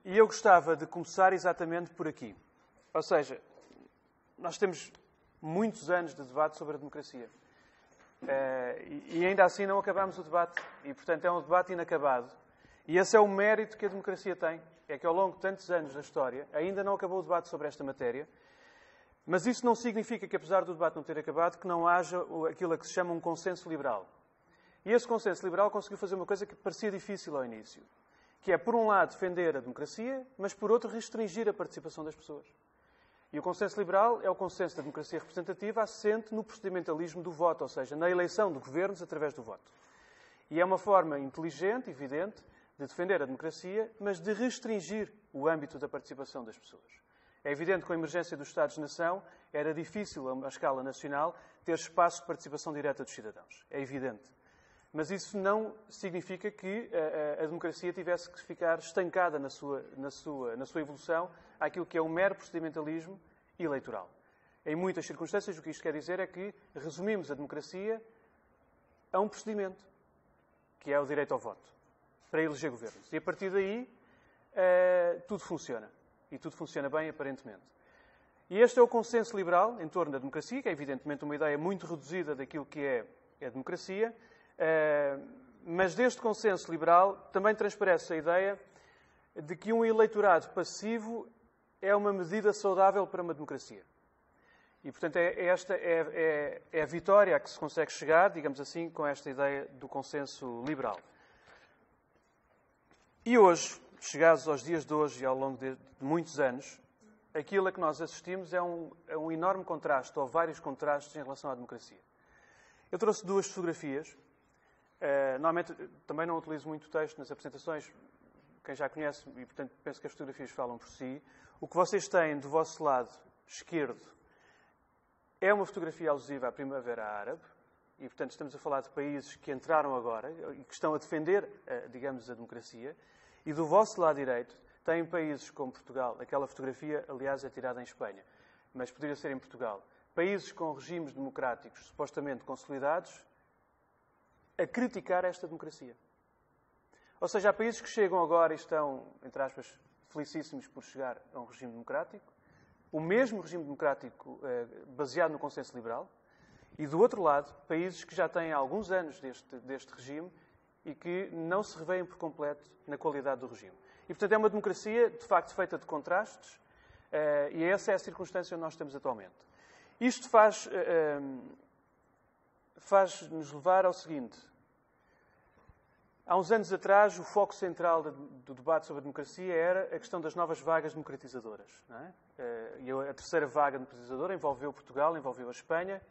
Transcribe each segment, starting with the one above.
E eu gostava de começar exatamente por aqui. Ou seja, nós temos muitos anos de debate sobre a democracia. E ainda assim não acabamos o debate. E, portanto, é um debate inacabado. E esse é o mérito que a democracia tem. É que ao longo de tantos anos da história ainda não acabou o debate sobre esta matéria. Mas isso não significa que, apesar do debate não ter acabado, que não haja aquilo a que se chama um consenso liberal. E esse consenso liberal conseguiu fazer uma coisa que parecia difícil ao início. Que é, por um lado, defender a democracia, mas, por outro, restringir a participação das pessoas. E o consenso liberal é o consenso da democracia representativa assente no procedimentalismo do voto, ou seja, na eleição de governos através do voto. E é uma forma inteligente, evidente, de defender a democracia, mas de restringir o âmbito da participação das pessoas. É evidente que com a emergência dos Estados-nação era difícil, a escala nacional, ter espaço de participação direta dos cidadãos. É evidente. Mas isso não significa que a democracia tivesse que ficar estancada na sua evolução àquilo que é o mero procedimentalismo eleitoral. Em muitas circunstâncias, o que isto quer dizer é que resumimos a democracia a um procedimento, que é o direito ao voto, para eleger governos. E a partir daí, tudo funciona. E tudo funciona bem, aparentemente. E este é o consenso liberal em torno da democracia, que é evidentemente uma ideia muito reduzida daquilo que é a democracia, mas deste consenso liberal também transparece a ideia de que um eleitorado passivo é uma medida saudável para uma democracia. E, portanto, esta é a vitória a que se consegue chegar, digamos assim, com esta ideia do consenso liberal. E hoje, chegados aos dias de hoje e ao longo de muitos anos, aquilo a que nós assistimos é um enorme contraste, ou vários contrastes em relação à democracia. Eu trouxe duas fotografias. Normalmente, também não utilizo muito texto nas apresentações, quem já conhece, e portanto penso que as fotografias falam por si. O que vocês têm do vosso lado esquerdo é uma fotografia alusiva à Primavera Árabe, e portanto estamos a falar de países que entraram agora e que estão a defender, digamos, a democracia. E do vosso lado direito têm países como Portugal, aquela fotografia, aliás, é tirada em Espanha, mas poderia ser em Portugal. Países com regimes democráticos supostamente consolidados a criticar esta democracia. Ou seja, há países que chegam agora e estão, entre aspas, felicíssimos por chegar a um regime democrático, o mesmo regime democrático baseado no consenso liberal, e do outro lado, países que já têm alguns anos deste regime e que não se revêem por completo na qualidade do regime. E, portanto, é uma democracia, de facto, feita de contrastes, e essa é a circunstância onde nós estamos atualmente. Isto faz-nos levar ao seguinte. Há uns anos atrás, o foco central do debate sobre a democracia era a questão das novas vagas democratizadoras. Não é? E a terceira vaga democratizadora envolveu Portugal, envolveu a Espanha,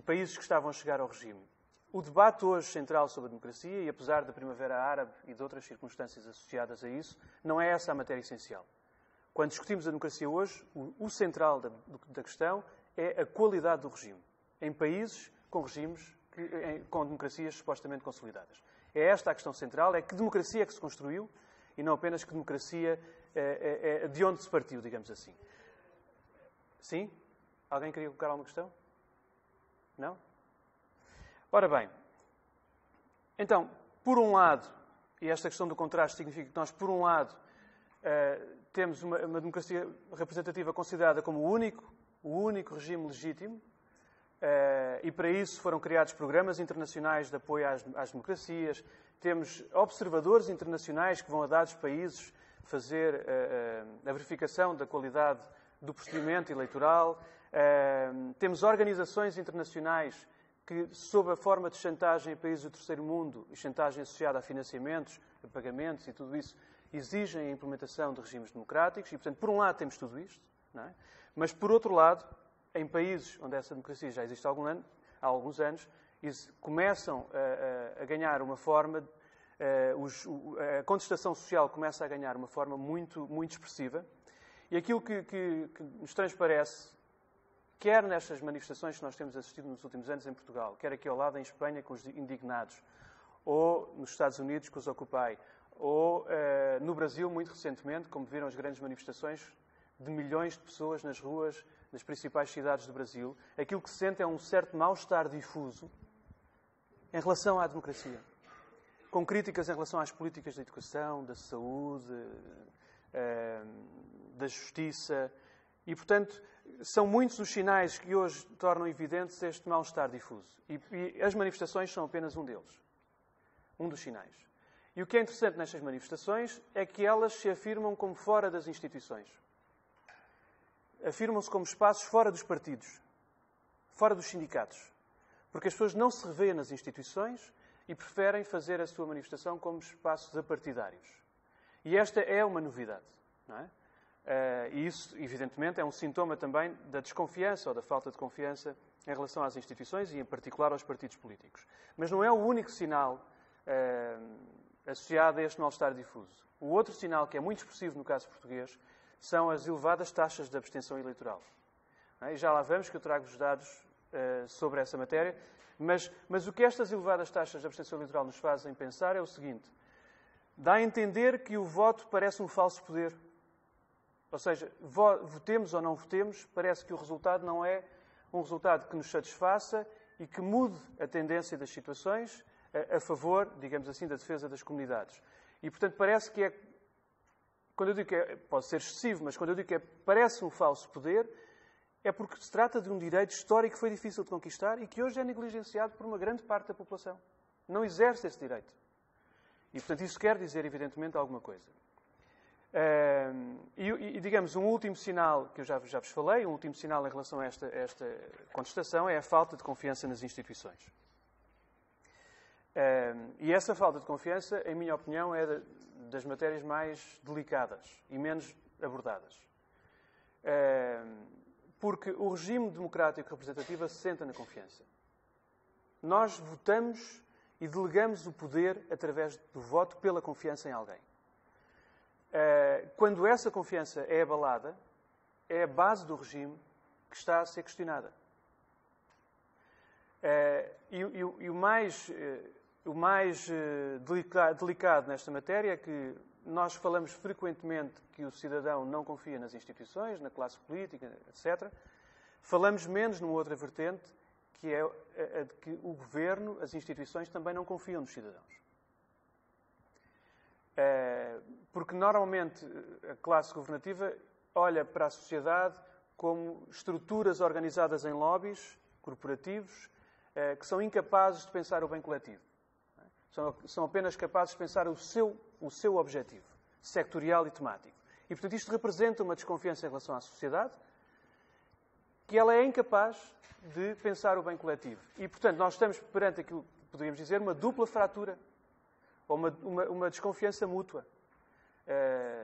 países que estavam a chegar ao regime. O debate hoje central sobre a democracia, e apesar da Primavera Árabe e de outras circunstâncias associadas a isso, não é essa a matéria essencial. Quando discutimos a democracia hoje, o central da questão é a qualidade do regime, em países com regimes, com democracias supostamente consolidadas. É esta a questão central, é que democracia é que se construiu e não apenas que democracia é de onde se partiu, digamos assim. Sim? Alguém queria colocar alguma questão? Não? Ora bem, então, por um lado, e esta questão do contraste significa que nós, por um lado, temos uma democracia representativa considerada como o único regime legítimo, e para isso foram criados programas internacionais de apoio às democracias. Temos observadores internacionais que vão a dados países fazer a verificação da qualidade do procedimento eleitoral. Temos organizações internacionais que, sob a forma de chantagem a países do terceiro mundo e chantagem associada a financiamentos, a pagamentos e tudo isso, exigem a implementação de regimes democráticos. E, portanto, por um lado temos tudo isto, não é? Mas, por outro lado, em países onde essa democracia já existe há alguns anos, começam a ganhar uma forma, a contestação social começa a ganhar uma forma muito, muito expressiva. E aquilo que nos transparece, quer nestas manifestações que nós temos assistido nos últimos anos em Portugal, quer aqui ao lado em Espanha com os indignados, ou nos Estados Unidos com os Occupy, ou no Brasil, muito recentemente, como viram as grandes manifestações de milhões de pessoas nas ruas das principais cidades do Brasil, aquilo que se sente é um certo mal-estar difuso em relação à democracia. com críticas em relação às políticas da educação, da saúde, da justiça. E, portanto, são muitos os sinais que hoje tornam evidentes este mal-estar difuso. E as manifestações são apenas um deles. Um dos sinais. E o que é interessante nestas manifestações é que elas se afirmam como fora das instituições. Afirmam-se como espaços fora dos partidos, fora dos sindicatos. Porque as pessoas não se revêem nas instituições e preferem fazer a sua manifestação como espaços apartidários. E esta é uma novidade, não é? E isso, evidentemente, é um sintoma também da desconfiança ou da falta de confiança em relação às instituições e, em particular, aos partidos políticos. Mas não é o único sinal associado a este mal-estar difuso. O outro sinal, que é muito expressivo no caso português, são as elevadas taxas de abstenção eleitoral. E já lá vamos, que eu trago os dados sobre essa matéria. Mas o que estas elevadas taxas de abstenção eleitoral nos fazem pensar é o seguinte: dá a entender que o voto parece um falso poder. Ou seja, votemos ou não votemos, parece que o resultado não é um resultado que nos satisfaça e que mude a tendência das situações a favor, digamos assim, da defesa das comunidades. E, portanto, parece que quando eu digo que pode ser excessivo, mas quando eu digo que parece um falso poder, é porque se trata de um direito histórico que foi difícil de conquistar e que hoje é negligenciado por uma grande parte da população. Não exerce esse direito. E, portanto, isso quer dizer, evidentemente, alguma coisa. Digamos, um último sinal, que eu já vos falei, um último sinal em relação a esta contestação é a falta de confiança nas instituições. E essa falta de confiança, em minha opinião, é das matérias mais delicadas e menos abordadas. Porque o regime democrático representativo assenta na confiança. Nós votamos e delegamos o poder através do voto pela confiança em alguém. Quando essa confiança é abalada, é a base do regime que está a ser questionada. O mais delicado nesta matéria é que nós falamos frequentemente que o cidadão não confia nas instituições, na classe política, etc. Falamos menos numa outra vertente, que é a de que o governo, as instituições, também não confiam nos cidadãos. Porque normalmente a classe governativa olha para a sociedade como estruturas organizadas em lobbies corporativos que são incapazes de pensar o bem coletivo. São apenas capazes de pensar o seu objetivo, sectorial e temático. E, portanto, isto representa uma desconfiança em relação à sociedade, que ela é incapaz de pensar o bem coletivo. E, portanto, nós estamos perante aquilo que poderíamos dizer uma dupla fratura, ou uma desconfiança mútua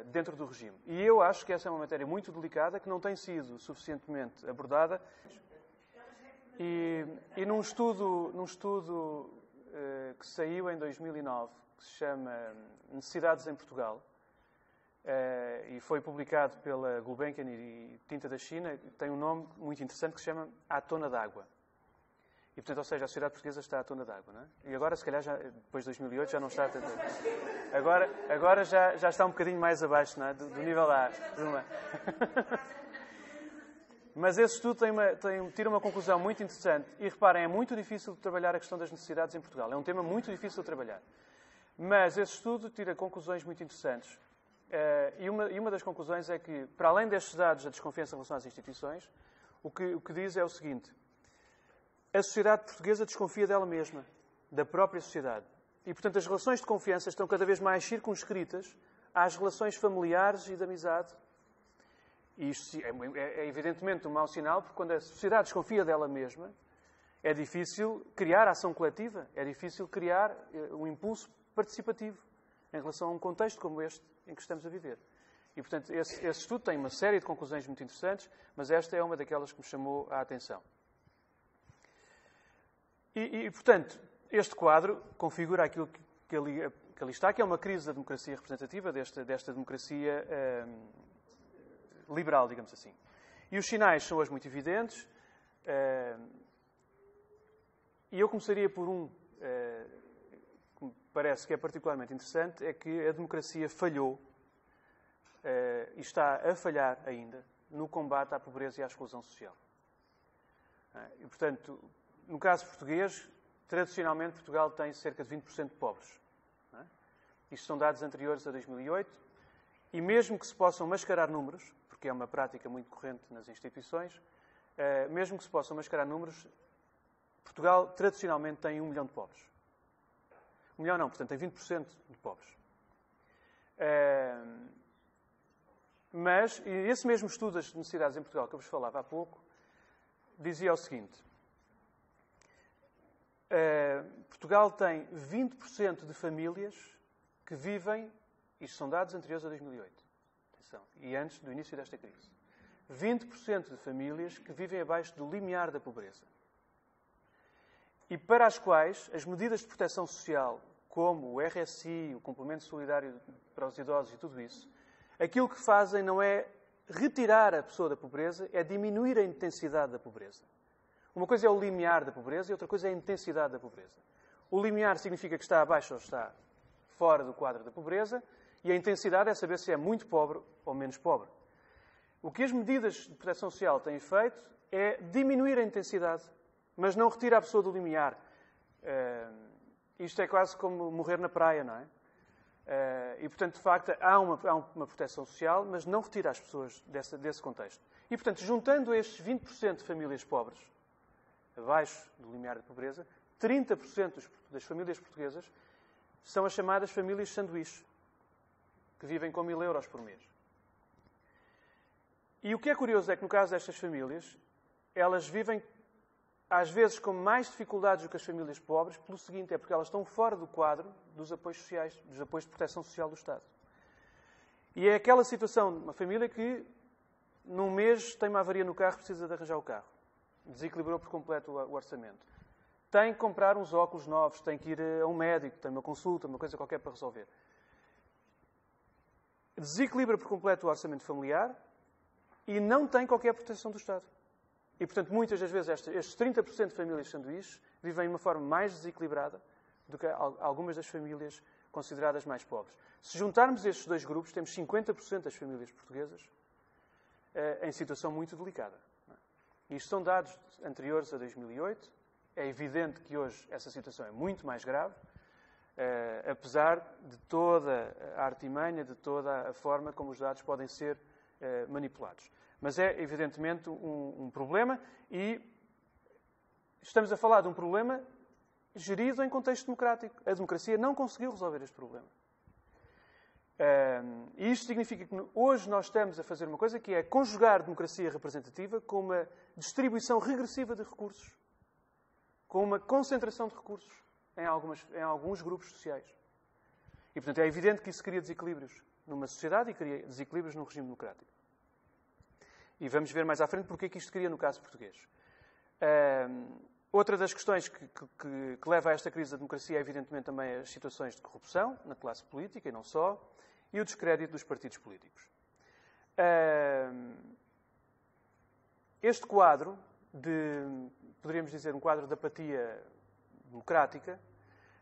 dentro do regime. E eu acho que essa é uma matéria muito delicada, que não tem sido suficientemente abordada. E num estudo que saiu em 2009, que se chama Necessidades em Portugal, e foi publicado pela Gulbenkian e Tinta da China, tem um nome muito interessante que se chama À Tona d'Água. E, portanto, ou seja, a sociedade portuguesa está à tona d'água, não é? E agora, se calhar, depois de 2008, já não está tanto. Agora já está um bocadinho mais abaixo, não é? Do nível da água. Mas esse estudo tira uma conclusão muito interessante. E, reparem, é muito difícil de trabalhar a questão das necessidades em Portugal. É um tema muito difícil de trabalhar. Mas esse estudo tira conclusões muito interessantes. E uma das conclusões é que, para além destes dados da desconfiança em relação às instituições, o que diz é o seguinte: a sociedade portuguesa desconfia dela mesma, da própria sociedade. E, portanto, as relações de confiança estão cada vez mais circunscritas às relações familiares e de amizade. E isto é evidentemente um mau sinal, porque quando a sociedade desconfia dela mesma, é difícil criar ação coletiva, é difícil criar um impulso participativo em relação a um contexto como este em que estamos a viver. E, portanto, esse estudo tem uma série de conclusões muito interessantes, mas esta é uma daquelas que me chamou a atenção. Portanto, este quadro configura aquilo que ali está, que é uma crise da democracia representativa, desta democracia liberal, digamos assim. E os sinais são hoje muito evidentes. E eu começaria por que me parece que é particularmente interessante, é que a democracia falhou e está a falhar ainda no combate à pobreza e à exclusão social. E, portanto, no caso português, tradicionalmente Portugal tem cerca de 20% de pobres. Isto são dados anteriores a 2008. E mesmo que se possam mascarar números, porque é uma prática muito corrente nas instituições, mesmo que se possam mascarar números, Portugal tradicionalmente tem 1 milhão de pobres. 1 milhão não, portanto tem 20% de pobres. Mas esse mesmo estudo das necessidades em Portugal que eu vos falava há pouco, dizia o seguinte: Portugal tem 20% de famílias que vivem, isto são dados anteriores a 2008, atenção, e antes do início desta crise, 20% de famílias que vivem abaixo do limiar da pobreza. E para as quais as medidas de proteção social, como o RSI, o complemento solidário para os idosos e tudo isso, aquilo que fazem não é retirar a pessoa da pobreza, é diminuir a intensidade da pobreza. Uma coisa é o limiar da pobreza e outra coisa é a intensidade da pobreza. O limiar significa que está abaixo ou está fora do quadro da pobreza e a intensidade é saber se é muito pobre ou menos pobre. O que as medidas de proteção social têm feito é diminuir a intensidade, mas não retira a pessoa do limiar. Isto é quase como morrer na praia, não é? E, portanto, de facto, há uma proteção social, mas não retira as pessoas desse contexto. E, portanto, juntando estes 20% de famílias pobres, abaixo do limiar de pobreza, 30% das famílias portuguesas são as chamadas famílias sanduíche, que vivem com 1.000 euros por mês. E o que é curioso é que, no caso destas famílias, elas vivem, às vezes, com mais dificuldades do que as famílias pobres, pelo seguinte, é porque elas estão fora do quadro dos apoios sociais, dos apoios de proteção social do Estado. E é aquela situação de uma família que, num mês, tem uma avaria no carro, precisa de arranjar o carro. Desequilibrou por completo o orçamento. Tem que comprar uns óculos novos, tem que ir a um médico, tem uma consulta, uma coisa qualquer para resolver. Desequilibra por completo o orçamento familiar e não tem qualquer proteção do Estado. E, portanto, muitas das vezes estes 30% de famílias sanduíches vivem de uma forma mais desequilibrada do que algumas das famílias consideradas mais pobres. Se juntarmos estes dois grupos, temos 50% das famílias portuguesas em situação muito delicada. Isto são dados anteriores a 2008. É evidente que hoje essa situação é muito mais grave, apesar de toda a artimanha, de toda a forma como os dados podem ser manipulados. Mas é, evidentemente, um problema e estamos a falar de um problema gerido em contexto democrático. A democracia não conseguiu resolver este problema. E isto significa que hoje nós estamos a fazer uma coisa que é conjugar democracia representativa com uma distribuição regressiva de recursos, com uma concentração de recursos em alguns grupos sociais. E, portanto, é evidente que isso cria desequilíbrios numa sociedade e cria desequilíbrios num regime democrático. E vamos ver mais à frente porque é que isto cria no caso português. Outra das questões que leva a esta crise da democracia é, evidentemente, também as situações de corrupção na classe política, e não só, e o descrédito dos partidos políticos. Este quadro poderíamos dizer, um quadro de apatia democrática,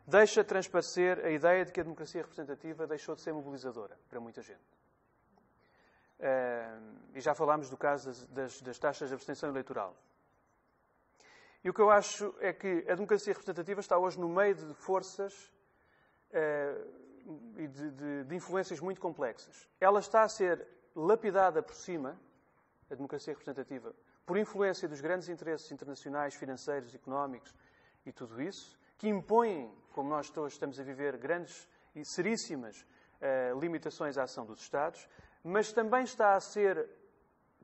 deixa transparecer a ideia de que a democracia representativa deixou de ser mobilizadora para muita gente. E já falámos do caso das taxas de abstenção eleitoral. E o que eu acho é que a democracia representativa está hoje no meio de forças e de influências muito complexas. Ela está a ser lapidada por cima, a democracia representativa, por influência dos grandes interesses internacionais, financeiros, económicos e tudo isso, que impõem, como nós todos estamos a viver, grandes e seríssimas limitações à ação dos Estados, mas também está a ser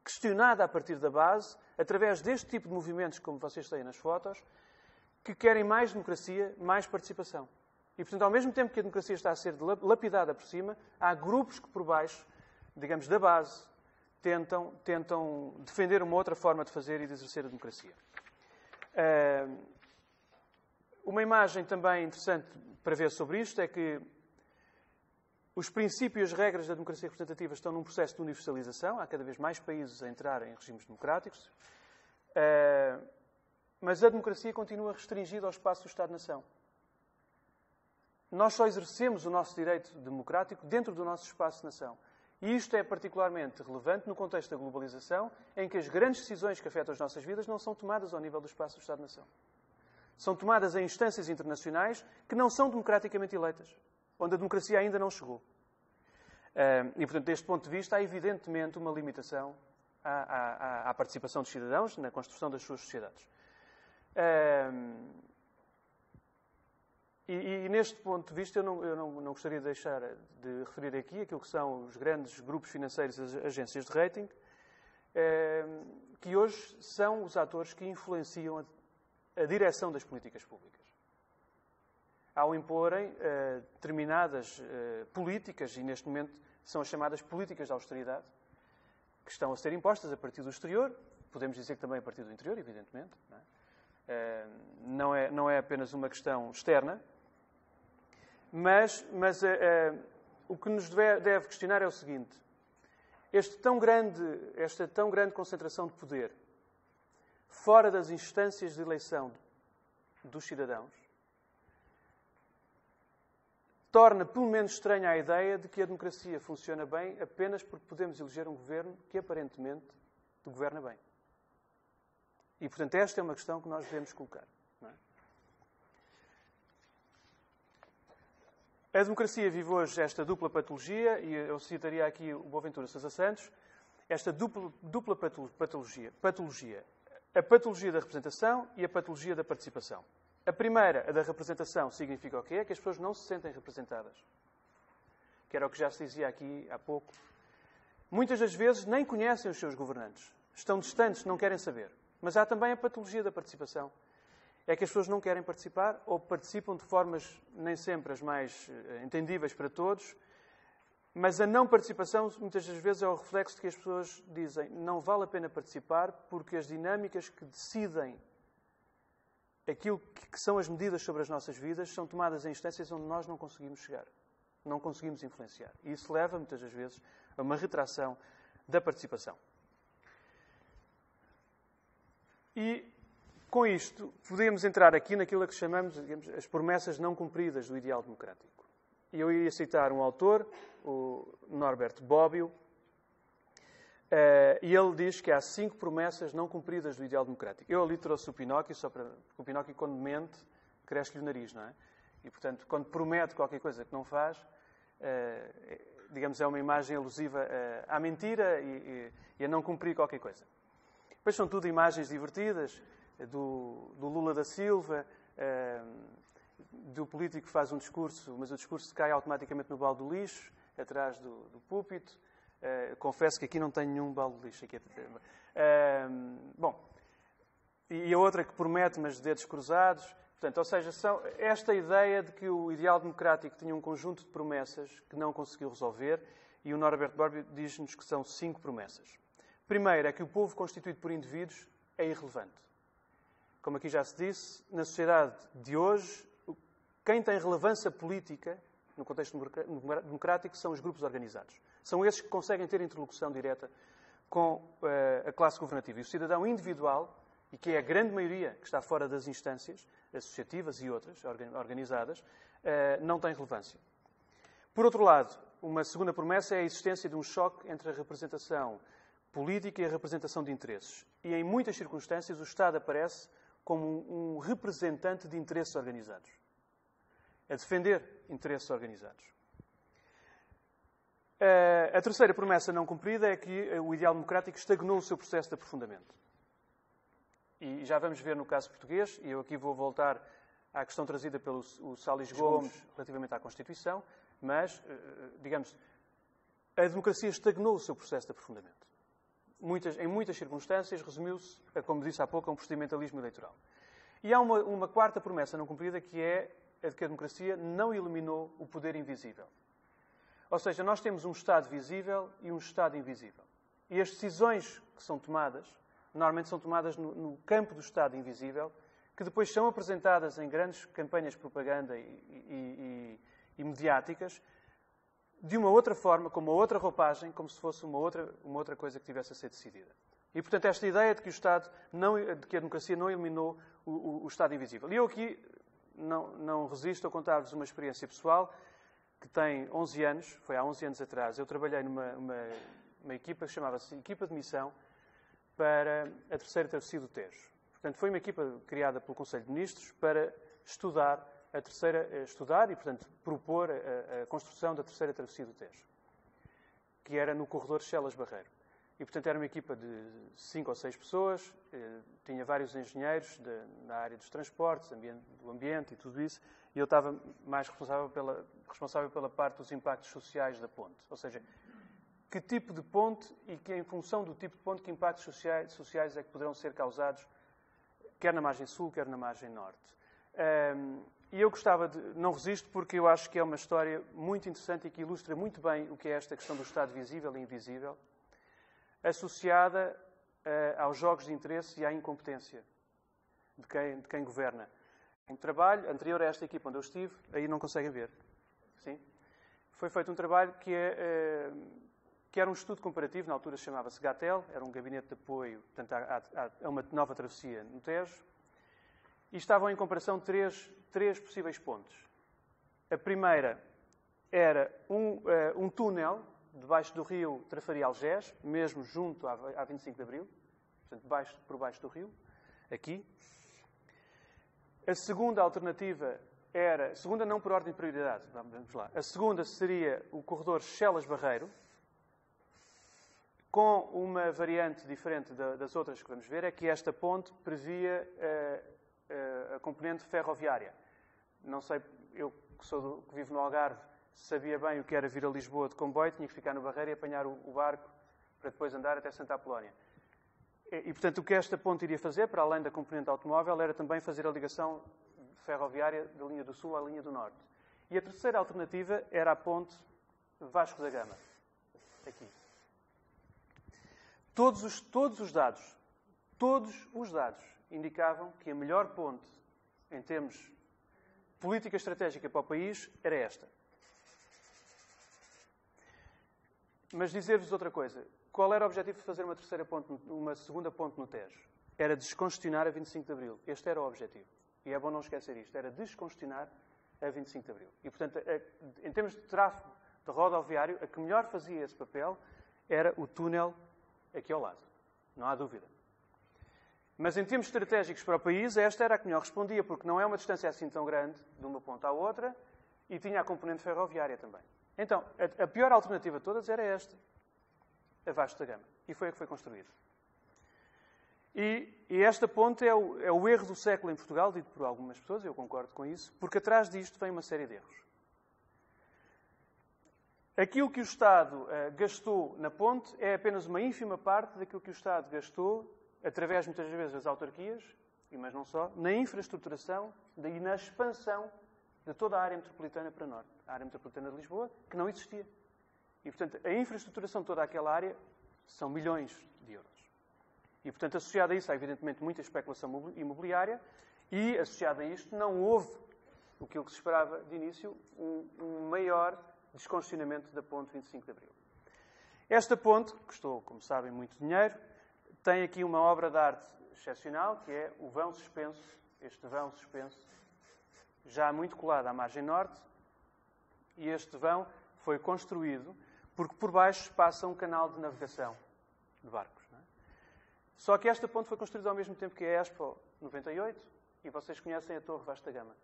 questionada a partir da base, através deste tipo de movimentos, como vocês têm nas fotos, que querem mais democracia, mais participação. E, portanto, ao mesmo tempo que a democracia está a ser lapidada por cima, há grupos que, por baixo, digamos, da base, tentam defender uma outra forma de fazer e de exercer a democracia. Uma imagem também interessante para ver sobre isto é que os princípios e as regras da democracia representativa estão num processo de universalização. Há cada vez mais países a entrar em regimes democráticos. Mas a democracia continua restringida ao espaço do Estado-nação. Nós só exercemos o nosso direito democrático dentro do nosso espaço-nação. E isto é particularmente relevante no contexto da globalização, em que as grandes decisões que afetam as nossas vidas não são tomadas ao nível do espaço do Estado-nação. São tomadas em instâncias internacionais que não são democraticamente eleitas. onde a democracia ainda não chegou. E, portanto, deste ponto de vista, há evidentemente uma limitação à participação dos cidadãos na construção das suas sociedades. E neste ponto de vista, eu não gostaria de deixar de referir aqui aquilo que são os grandes grupos financeiros e as agências de rating, que hoje são os atores que influenciam a direção das políticas públicas. Ao imporem determinadas políticas, e neste momento são as chamadas políticas de austeridade, que estão a ser impostas a partir do exterior, podemos dizer que também a partir do interior, evidentemente. Não é apenas uma questão externa, mas o que nos deve questionar é o seguinte: esta tão grande concentração de poder fora das instâncias de eleição dos cidadãos torna pelo menos estranha a ideia de que a democracia funciona bem apenas porque podemos eleger um governo que aparentemente governa bem. E, portanto, esta é uma questão que nós devemos colocar. Não é? A democracia vive hoje esta dupla patologia, e eu citaria aqui o Boaventura Sousa Santos, esta dupla patologia. A patologia da representação e a patologia da participação. A primeira, a da representação, significa o quê? É que as pessoas não se sentem representadas. Que era o que já se dizia aqui há pouco. Muitas das vezes nem conhecem os seus governantes. Estão distantes, não querem saber. Mas há também a patologia da participação. É que as pessoas não querem participar ou participam de formas nem sempre as mais entendíveis para todos, mas a não participação muitas das vezes é o reflexo de que as pessoas dizem não vale a pena participar porque as dinâmicas que decidem aquilo que são as medidas sobre as nossas vidas são tomadas em instâncias onde nós não conseguimos chegar, não conseguimos influenciar. E isso leva muitas das vezes a uma retração da participação. E, com isto, podemos entrar aqui naquilo que chamamos, digamos, as promessas não cumpridas do ideal democrático. E eu ia citar um autor, o Norbert Bobbio, e ele diz que há 5 promessas não cumpridas do ideal democrático. Eu ali trouxe o Pinóquio, porque o Pinóquio, quando mente, cresce-lhe o nariz, não é? E, portanto, quando promete qualquer coisa que não faz, digamos, é uma imagem alusiva à mentira e a não cumprir qualquer coisa. Depois são tudo imagens divertidas do Lula da Silva, do político que faz um discurso, mas o discurso cai automaticamente no balde do lixo, atrás do púlpito. Confesso que aqui não tenho nenhum balde de lixo. Bom, e a outra que promete, mas de dedos cruzados. Portanto, ou seja, esta ideia de que o ideal democrático tinha um conjunto de promessas que não conseguiu resolver, e o Norbert Bobbio diz-nos que são 5 promessas. Primeiro é que o povo constituído por indivíduos é irrelevante. Como aqui já se disse, na sociedade de hoje, quem tem relevância política, no contexto democrático, são os grupos organizados. São esses que conseguem ter interlocução direta com a classe governativa. E o cidadão individual, e que é a grande maioria que está fora das instâncias associativas e outras organizadas, não tem relevância. Por outro lado, uma segunda promessa é a existência de um choque entre a representação política e a representação de interesses. E em muitas circunstâncias o Estado aparece como um representante de interesses organizados. A defender interesses organizados. A terceira promessa não cumprida é que o ideal democrático estagnou o seu processo de aprofundamento. E já vamos ver no caso português, e eu aqui vou voltar à questão trazida pelo Salles Gomes relativamente à Constituição, mas, digamos, a democracia estagnou o seu processo de aprofundamento. Em muitas circunstâncias, resumiu-se, como disse há pouco, a um procedimentalismo eleitoral. E há uma quarta promessa não cumprida, que é a de que a democracia não eliminou o poder invisível. Ou seja, nós temos um Estado visível e um Estado invisível. E as decisões que são tomadas, normalmente são tomadas no campo do Estado invisível, que depois são apresentadas em grandes campanhas de propaganda e mediáticas, de uma outra forma, com uma outra roupagem, como se fosse uma outra coisa que tivesse a ser decidida. E, portanto, esta ideia de que de que a democracia não eliminou o Estado invisível. E eu aqui não resisto a contar-vos uma experiência pessoal que tem 11 anos, foi há 11 anos atrás. Eu trabalhei numa equipa que chamava-se Equipa de Missão para a terceira travessia do Tejo. Portanto, foi uma equipa criada pelo Conselho de Ministros para estudar estudar e, portanto, propor a construção da terceira travessia do Tejo, que era no corredor Chelas-Barreiro. E, portanto, era uma equipa de 5 ou 6 pessoas, tinha vários engenheiros na área dos transportes, do ambiente e tudo isso, e eu estava mais responsável pela parte dos impactos sociais da ponte. Ou seja, que tipo de ponte e que, em função do tipo de ponte, que impactos sociais é que poderão ser causados, quer na margem sul, quer na margem norte. E eu gostava de... Não resisto, porque eu acho que é uma história muito interessante e que ilustra muito bem o que é esta questão do Estado visível e invisível, associada aos jogos de interesse e à incompetência de quem governa. Um trabalho anterior a esta equipa onde eu estive, aí não conseguem ver, sim? Foi feito um trabalho que era um estudo comparativo, na altura chamava-se GATEL, era um gabinete de apoio, portanto, a uma nova travessia no Tejo, e estavam em comparação três possíveis pontes. A primeira era um túnel debaixo do rio Trafarial-Gés, mesmo junto à 25 de Abril, portanto, por baixo do rio, aqui. A segunda alternativa era... Segunda não por ordem de prioridade, vamos lá. A segunda seria o corredor Chelas-Barreiro, com uma variante diferente das outras que vamos ver, é que esta ponte previa a componente ferroviária. Não sei, eu que vivo no Algarve, sabia bem o que era vir a Lisboa de comboio, tinha que ficar no Barreiro e apanhar o barco para depois andar até Santa Apolónia. E, portanto, o que esta ponte iria fazer, para além da componente automóvel, era também fazer a ligação ferroviária da linha do Sul à linha do Norte. E a terceira alternativa era a ponte Vasco da Gama, aqui. Todos os dados indicavam que a melhor ponte, em termos de política estratégica para o país, era esta. Mas dizer-vos outra coisa. Qual era o objetivo de fazer uma segunda ponte no Tejo? Era descongestionar a 25 de Abril. Este era o objetivo. E é bom não esquecer isto. Era descongestionar a 25 de Abril. E, portanto, em termos de tráfego de rodoviário, a que melhor fazia esse papel era o túnel aqui ao lado. Não há dúvida. Mas em termos estratégicos para o país, esta era a que melhor respondia, porque não é uma distância assim tão grande de uma ponta à outra e tinha a componente ferroviária também. Então, a pior alternativa de todas era esta, a Vasco da Gama. E foi a que foi construída. E esta ponte é o erro do século em Portugal, dito por algumas pessoas, eu concordo com isso, porque atrás disto vem uma série de erros. Aquilo que o Estado gastou na ponte é apenas uma ínfima parte daquilo que o Estado gastou, através, muitas vezes, das autarquias, mas não só, na infraestruturação e na expansão de toda a área metropolitana para norte. A área metropolitana de Lisboa, que não existia. E, portanto, a infraestruturação de toda aquela área são milhões de euros. E, portanto, associado a isso, há evidentemente muita especulação imobiliária e, associado a isto, não houve aquilo que se esperava de início, um maior descongestionamento da ponte 25 de Abril. Esta ponte, que custou, como sabem, muito dinheiro, tem aqui uma obra de arte excepcional, que é o vão suspenso, este vão suspenso, já muito colado à margem norte, e este vão foi construído porque por baixo passa um canal de navegação de barcos. Não é? Só que esta ponte foi construída ao mesmo tempo que a Expo 98, e vocês conhecem a Torre Vasco da Gama.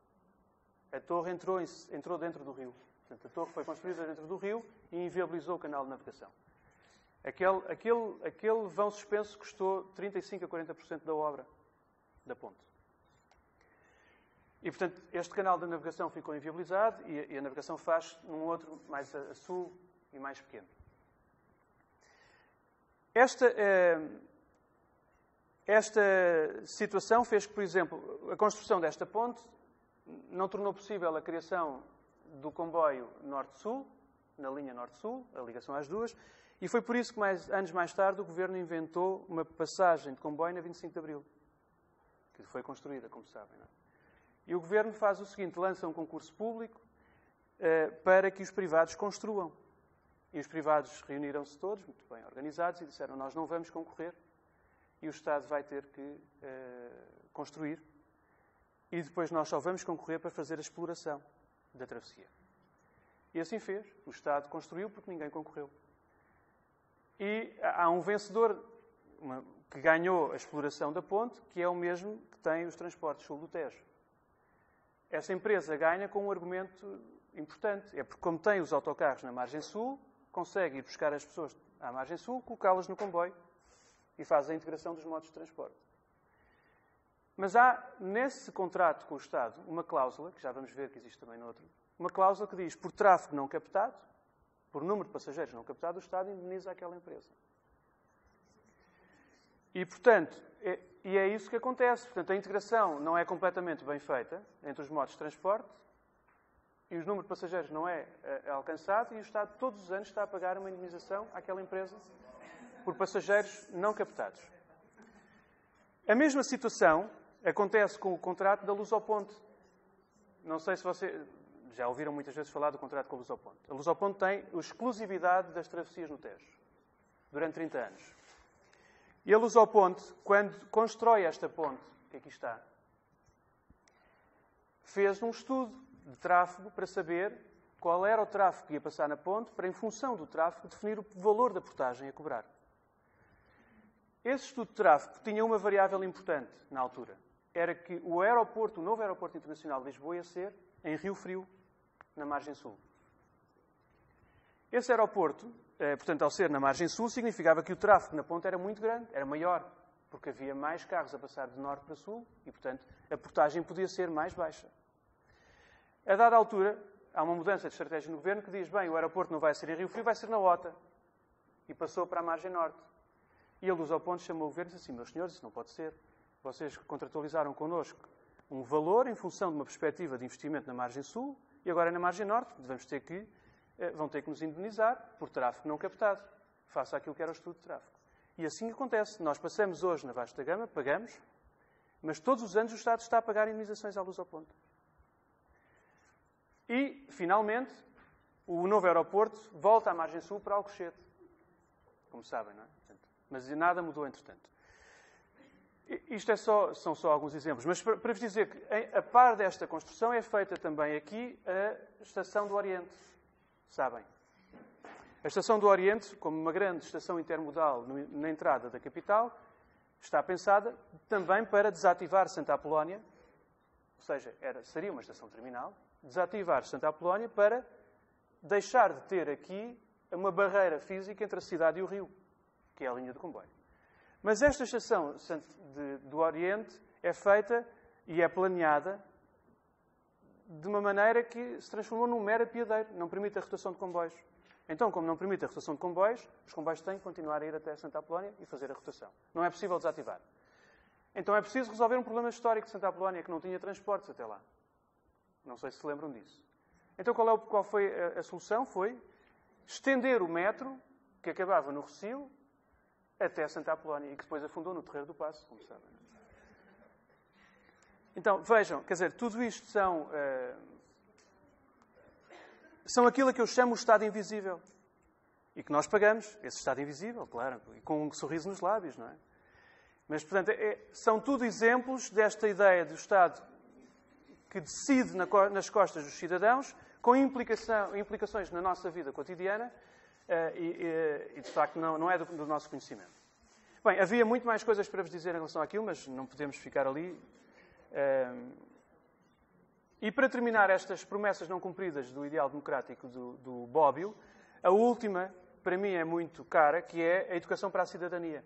A torre entrou dentro do rio. Portanto, a torre foi construída dentro do rio e inviabilizou o canal de navegação. Aquele vão suspenso custou 35% a 40% da obra da ponte. E, portanto, este canal de navegação ficou inviabilizado e a navegação faz num outro mais a sul e mais pequeno. Esta situação fez que, por exemplo, a construção desta ponte não tornou possível a criação do comboio Norte-Sul, na linha Norte-Sul, a ligação às duas, e foi por isso que, anos mais tarde, o Governo inventou uma passagem de comboio na 25 de Abril, que foi construída, como sabem. Não é? E o Governo faz o seguinte, lança um concurso público para que os privados construam. E os privados reuniram-se todos, muito bem organizados, e disseram, nós não vamos concorrer, e o Estado vai ter que construir, e depois nós só vamos concorrer para fazer a exploração da travessia. E assim fez. O Estado construiu porque ninguém concorreu. E há um vencedor que ganhou a exploração da ponte, que é o mesmo que tem os transportes sul do Tejo. essa empresa ganha com um argumento importante. É porque, como tem os autocarros na margem sul, consegue ir buscar as pessoas à margem sul, colocá-las no comboio e faz a integração dos modos de transporte. Mas há, nesse contrato com o Estado, uma cláusula, que já vamos ver que existe também no outro, uma cláusula que diz, por tráfego não captado, por número de passageiros não captado, o Estado indeniza aquela empresa. E, portanto, é isso que acontece. Portanto, a integração não é completamente bem feita entre os modos de transporte e o número de passageiros não é alcançado e o Estado todos os anos está a pagar uma indemnização àquela empresa por passageiros não captados. A mesma situação acontece com o contrato da Lusoponte. Não sei se vocês já ouviram muitas vezes falar do contrato com a Lusoponte. A Lusoponte tem a exclusividade das travessias no Tejo, durante 30 anos. E a Lusoponte, quando constrói esta ponte, que aqui está, fez um estudo de tráfego para saber qual era o tráfego que ia passar na ponte, para, em função do tráfego, definir o valor da portagem a cobrar. Esse estudo de tráfego tinha uma variável importante na altura. Era que o aeroporto, o novo aeroporto internacional de Lisboa, ia ser em Rio Frio, na margem sul. Esse aeroporto, portanto, ao ser na margem sul, significava que o tráfego na ponte era muito grande, era maior, porque havia mais carros a passar de norte para sul e, portanto, a portagem podia ser mais baixa. A dada altura, há uma mudança de estratégia no governo que diz, bem, o aeroporto não vai ser em Rio Frio, vai ser na Ota. E passou para a margem norte. E a Lusoponte chamou o governo e disse assim, meus senhores, isso não pode ser. Vocês contratualizaram connosco um valor em função de uma perspectiva de investimento na margem sul e agora na margem norte vão ter que nos indenizar por tráfego não captado. Faça aquilo que era o estudo de tráfego. E assim acontece. Nós passamos hoje na Vasta Gama, pagamos, mas todos os anos o Estado está a pagar indenizações à Lusoponte. E, finalmente, o novo aeroporto volta à margem sul para Alcochete. Como sabem, não é? Mas nada mudou, entretanto. Isto são só alguns exemplos. Mas para vos dizer que, a par desta construção, é feita também aqui a Estação do Oriente. Sabem? A Estação do Oriente, como uma grande estação intermodal na entrada da capital, está pensada também para desativar Santa Apolónia, ou seja, seria uma estação terminal, desativar Santa Apolónia para deixar de ter aqui uma barreira física entre a cidade e o rio, que é a linha de comboio. Mas esta estação do Oriente é feita e é planeada de uma maneira que se transformou num mero apiadeiro, não permite a rotação de comboios. Então, como não permite a rotação de comboios, os comboios têm que continuar a ir até Santa Apolónia e fazer a rotação. Não é possível desativar. Então é preciso resolver um problema histórico de Santa Apolónia, que não tinha transportes até lá. Não sei se se lembram disso. Então qual foi a solução? Foi estender o metro, que acabava no Rossio, até Santa Apolónia, e que depois afundou no Terreiro do Paço, como sabem. Então, vejam, quer dizer, tudo isto são aquilo que eu chamo o Estado invisível. E que nós pagamos, esse Estado invisível, claro, e com um sorriso nos lábios, não é? Mas, portanto, são tudo exemplos desta ideia do Estado que decide nas costas dos cidadãos, com implicações na nossa vida cotidiana, e de facto não é do nosso conhecimento. Bem, havia muito mais coisas para vos dizer em relação àquilo, mas não podemos ficar ali. E para terminar estas promessas não cumpridas do ideal democrático do Bobbio, a última, para mim, é muito cara, que é a educação para a cidadania.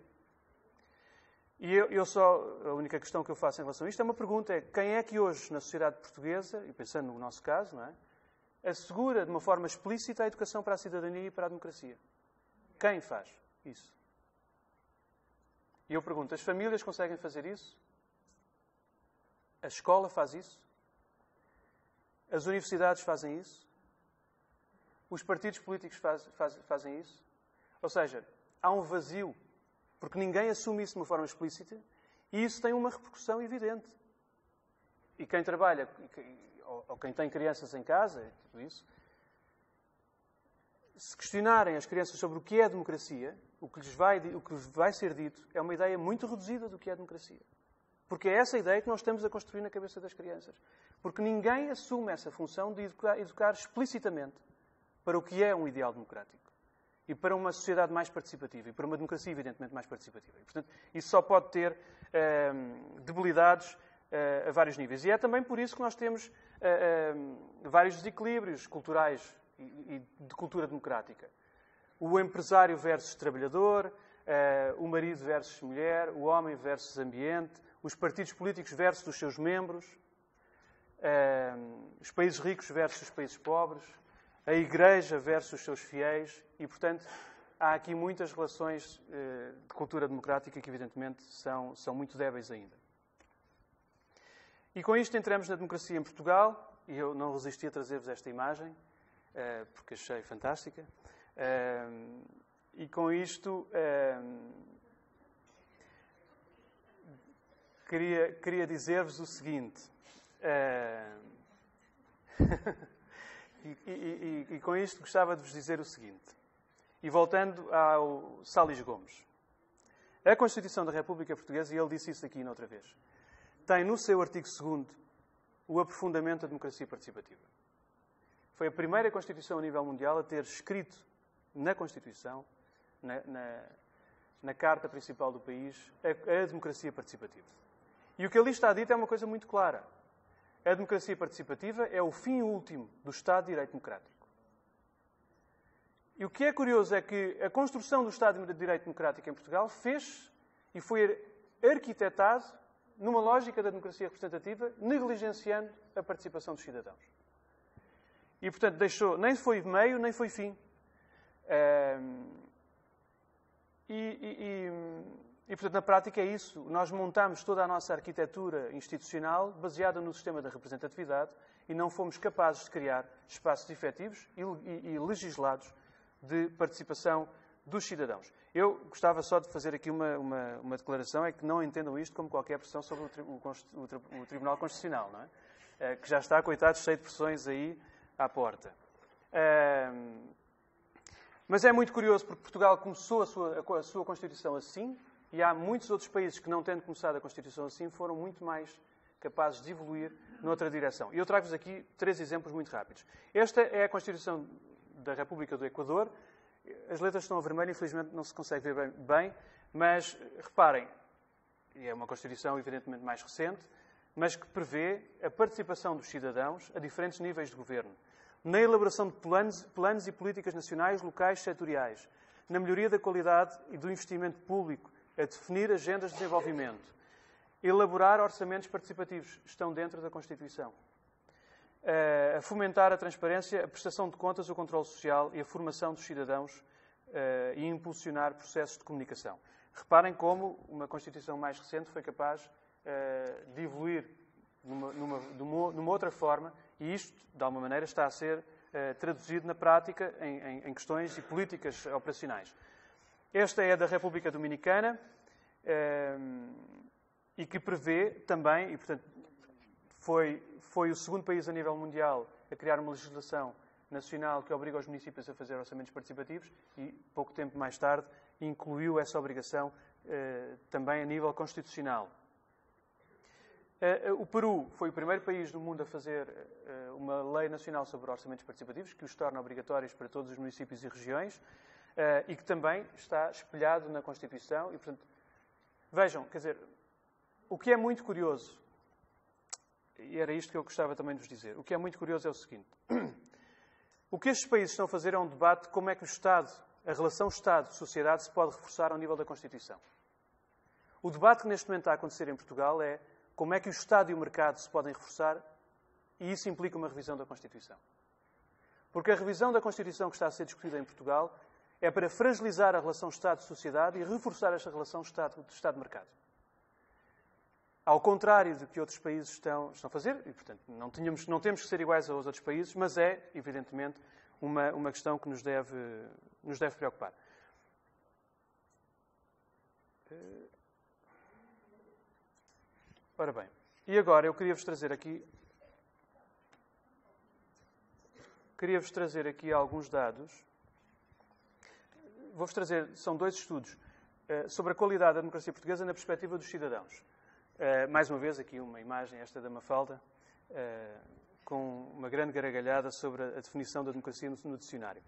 E a única questão que eu faço em relação a isto é uma pergunta, quem é que hoje, na sociedade portuguesa, e pensando no nosso caso, não é, assegura de uma forma explícita a educação para a cidadania e para a democracia? Quem faz isso? E eu pergunto, as famílias conseguem fazer isso? A escola faz isso? As universidades fazem isso? Os partidos políticos fazem isso? Ou seja, há um vazio, porque ninguém assume isso de uma forma explícita, e isso tem uma repercussão evidente. E quem trabalha, ou quem tem crianças em casa, e tudo isso, se questionarem as crianças sobre o que é democracia, o que lhes vai ser dito é uma ideia muito reduzida do que é democracia. Porque é essa ideia que nós estamos a construir na cabeça das crianças. Porque ninguém assume essa função de educar explicitamente para o que é um ideal democrático. E para uma sociedade mais participativa. E para uma democracia, evidentemente, mais participativa. E, portanto, isso só pode ter debilidades a vários níveis. E é também por isso que nós temos vários desequilíbrios culturais e de cultura democrática. O empresário versus trabalhador, o marido versus mulher, o homem versus ambiente, os partidos políticos versus os seus membros, os países ricos versus os países pobres, a Igreja versus os seus fiéis e, portanto, há aqui muitas relações de cultura democrática que, evidentemente, são muito débeis ainda. E com isto entramos na democracia em Portugal, e eu não resisti a trazer-vos esta imagem, porque achei fantástica. E com isto queria dizer-vos o seguinte. E com isto gostava de vos dizer o seguinte. E voltando ao Salles Gomes. A Constituição da República Portuguesa, e ele disse isso aqui noutra vez, tem no seu artigo 2º o aprofundamento da democracia participativa. Foi a primeira Constituição a nível mundial a ter escrito na Constituição, na Carta Principal do país, a democracia participativa. E o que ali está dito é uma coisa muito clara. A democracia participativa é o fim último do Estado de Direito Democrático. E o que é curioso é que a construção do Estado de Direito Democrático em Portugal fez e foi arquitetado numa lógica da democracia representativa, negligenciando a participação dos cidadãos. E, portanto, nem foi meio, nem foi fim. Portanto, na prática é isso. Nós montamos toda a nossa arquitetura institucional baseada no sistema da representatividade e não fomos capazes de criar espaços efetivos e legislados de participação dos cidadãos. Eu gostava só de fazer aqui uma declaração, é que não entendam isto como qualquer pressão sobre o Tribunal Constitucional, não é? Que já está, coitado, cheio de pressões aí à porta. Mas é muito curioso porque Portugal começou a sua Constituição assim e há muitos outros países que, não tendo começado a Constituição assim, foram muito mais capazes de evoluir noutra direção. E eu trago-vos aqui 3 exemplos muito rápidos. Esta é a Constituição da República do Equador. As letras estão a vermelho, infelizmente não se consegue ver bem, mas reparem, é uma Constituição evidentemente mais recente, mas que prevê a participação dos cidadãos a diferentes níveis de governo, na elaboração de planos e políticas nacionais, locais, setoriais, na melhoria da qualidade e do investimento público, a definir agendas de desenvolvimento, elaborar orçamentos participativos, estão dentro da Constituição, a fomentar a transparência, a prestação de contas, o controle social e a formação dos cidadãos e impulsionar processos de comunicação. Reparem como uma Constituição mais recente foi capaz de evoluir numa outra forma e isto, de alguma maneira, está a ser traduzido na prática em questões e políticas operacionais. Esta é da República Dominicana e que prevê também, e portanto foi o segundo país a nível mundial a criar uma legislação nacional que obriga os municípios a fazer orçamentos participativos e, pouco tempo mais tarde, incluiu essa obrigação também a nível constitucional. O Peru foi o primeiro país do mundo a fazer uma lei nacional sobre orçamentos participativos, que os torna obrigatórios para todos os municípios e regiões, e que também está espelhado na Constituição. E, portanto, vejam, quer dizer, o que é muito curioso, e era isto que eu gostava também de vos dizer, o que é muito curioso é o seguinte. O que estes países estão a fazer é um debate de como é que o Estado, a relação Estado-sociedade, se pode reforçar ao nível da Constituição. O debate que neste momento está a acontecer em Portugal é como é que o Estado e o mercado se podem reforçar, e isso implica uma revisão da Constituição. Porque a revisão da Constituição que está a ser discutida em Portugal é para fragilizar a relação Estado-sociedade e reforçar esta relação Estado-mercado. Ao contrário do que outros países estão a fazer, e, portanto, não temos que ser iguais aos outros países, mas é, evidentemente, uma questão que nos deve preocupar. Ora bem, e agora eu queria-vos trazer aqui alguns dados. Vou-vos trazer, são 2 estudos sobre a qualidade da democracia portuguesa na perspectiva dos cidadãos. Mais uma vez, aqui uma imagem, esta da Mafalda, com uma grande gargalhada sobre a definição da democracia no dicionário.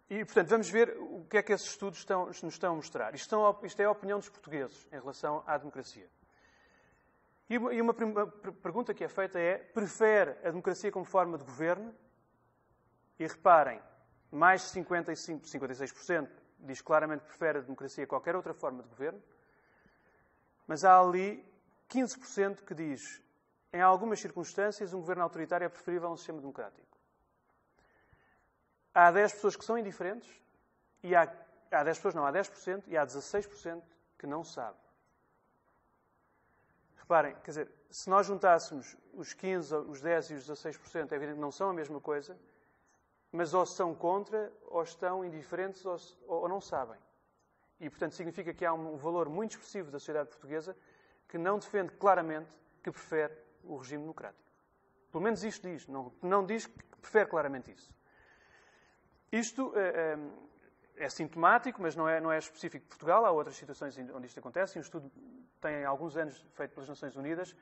E, portanto, vamos ver que é que esses estudos nos estão a mostrar? Isto é a opinião dos portugueses em relação à democracia. E uma pergunta que é feita é: prefere a democracia como forma de governo? E reparem, mais de 56% diz claramente que prefere a democracia a qualquer outra forma de governo. Mas há ali 15% que diz, em algumas circunstâncias, um governo autoritário é preferível a um sistema democrático. Há 10 pessoas que são indiferentes, e há 10% e há 16% que não sabe. Reparem, quer dizer, se nós juntássemos os 15%, os 10% e os 16%, é evidente que não são a mesma coisa, mas ou são contra, ou estão indiferentes, ou não sabem. E, portanto, significa que há um valor muito expressivo da sociedade portuguesa que não defende claramente que prefere o regime democrático. Pelo menos isto diz. Não diz que prefere claramente isso. Isto é sintomático, mas não é específico de Portugal. Há outras situações onde isto acontece. Um estudo tem alguns anos feito pelas Nações Unidas,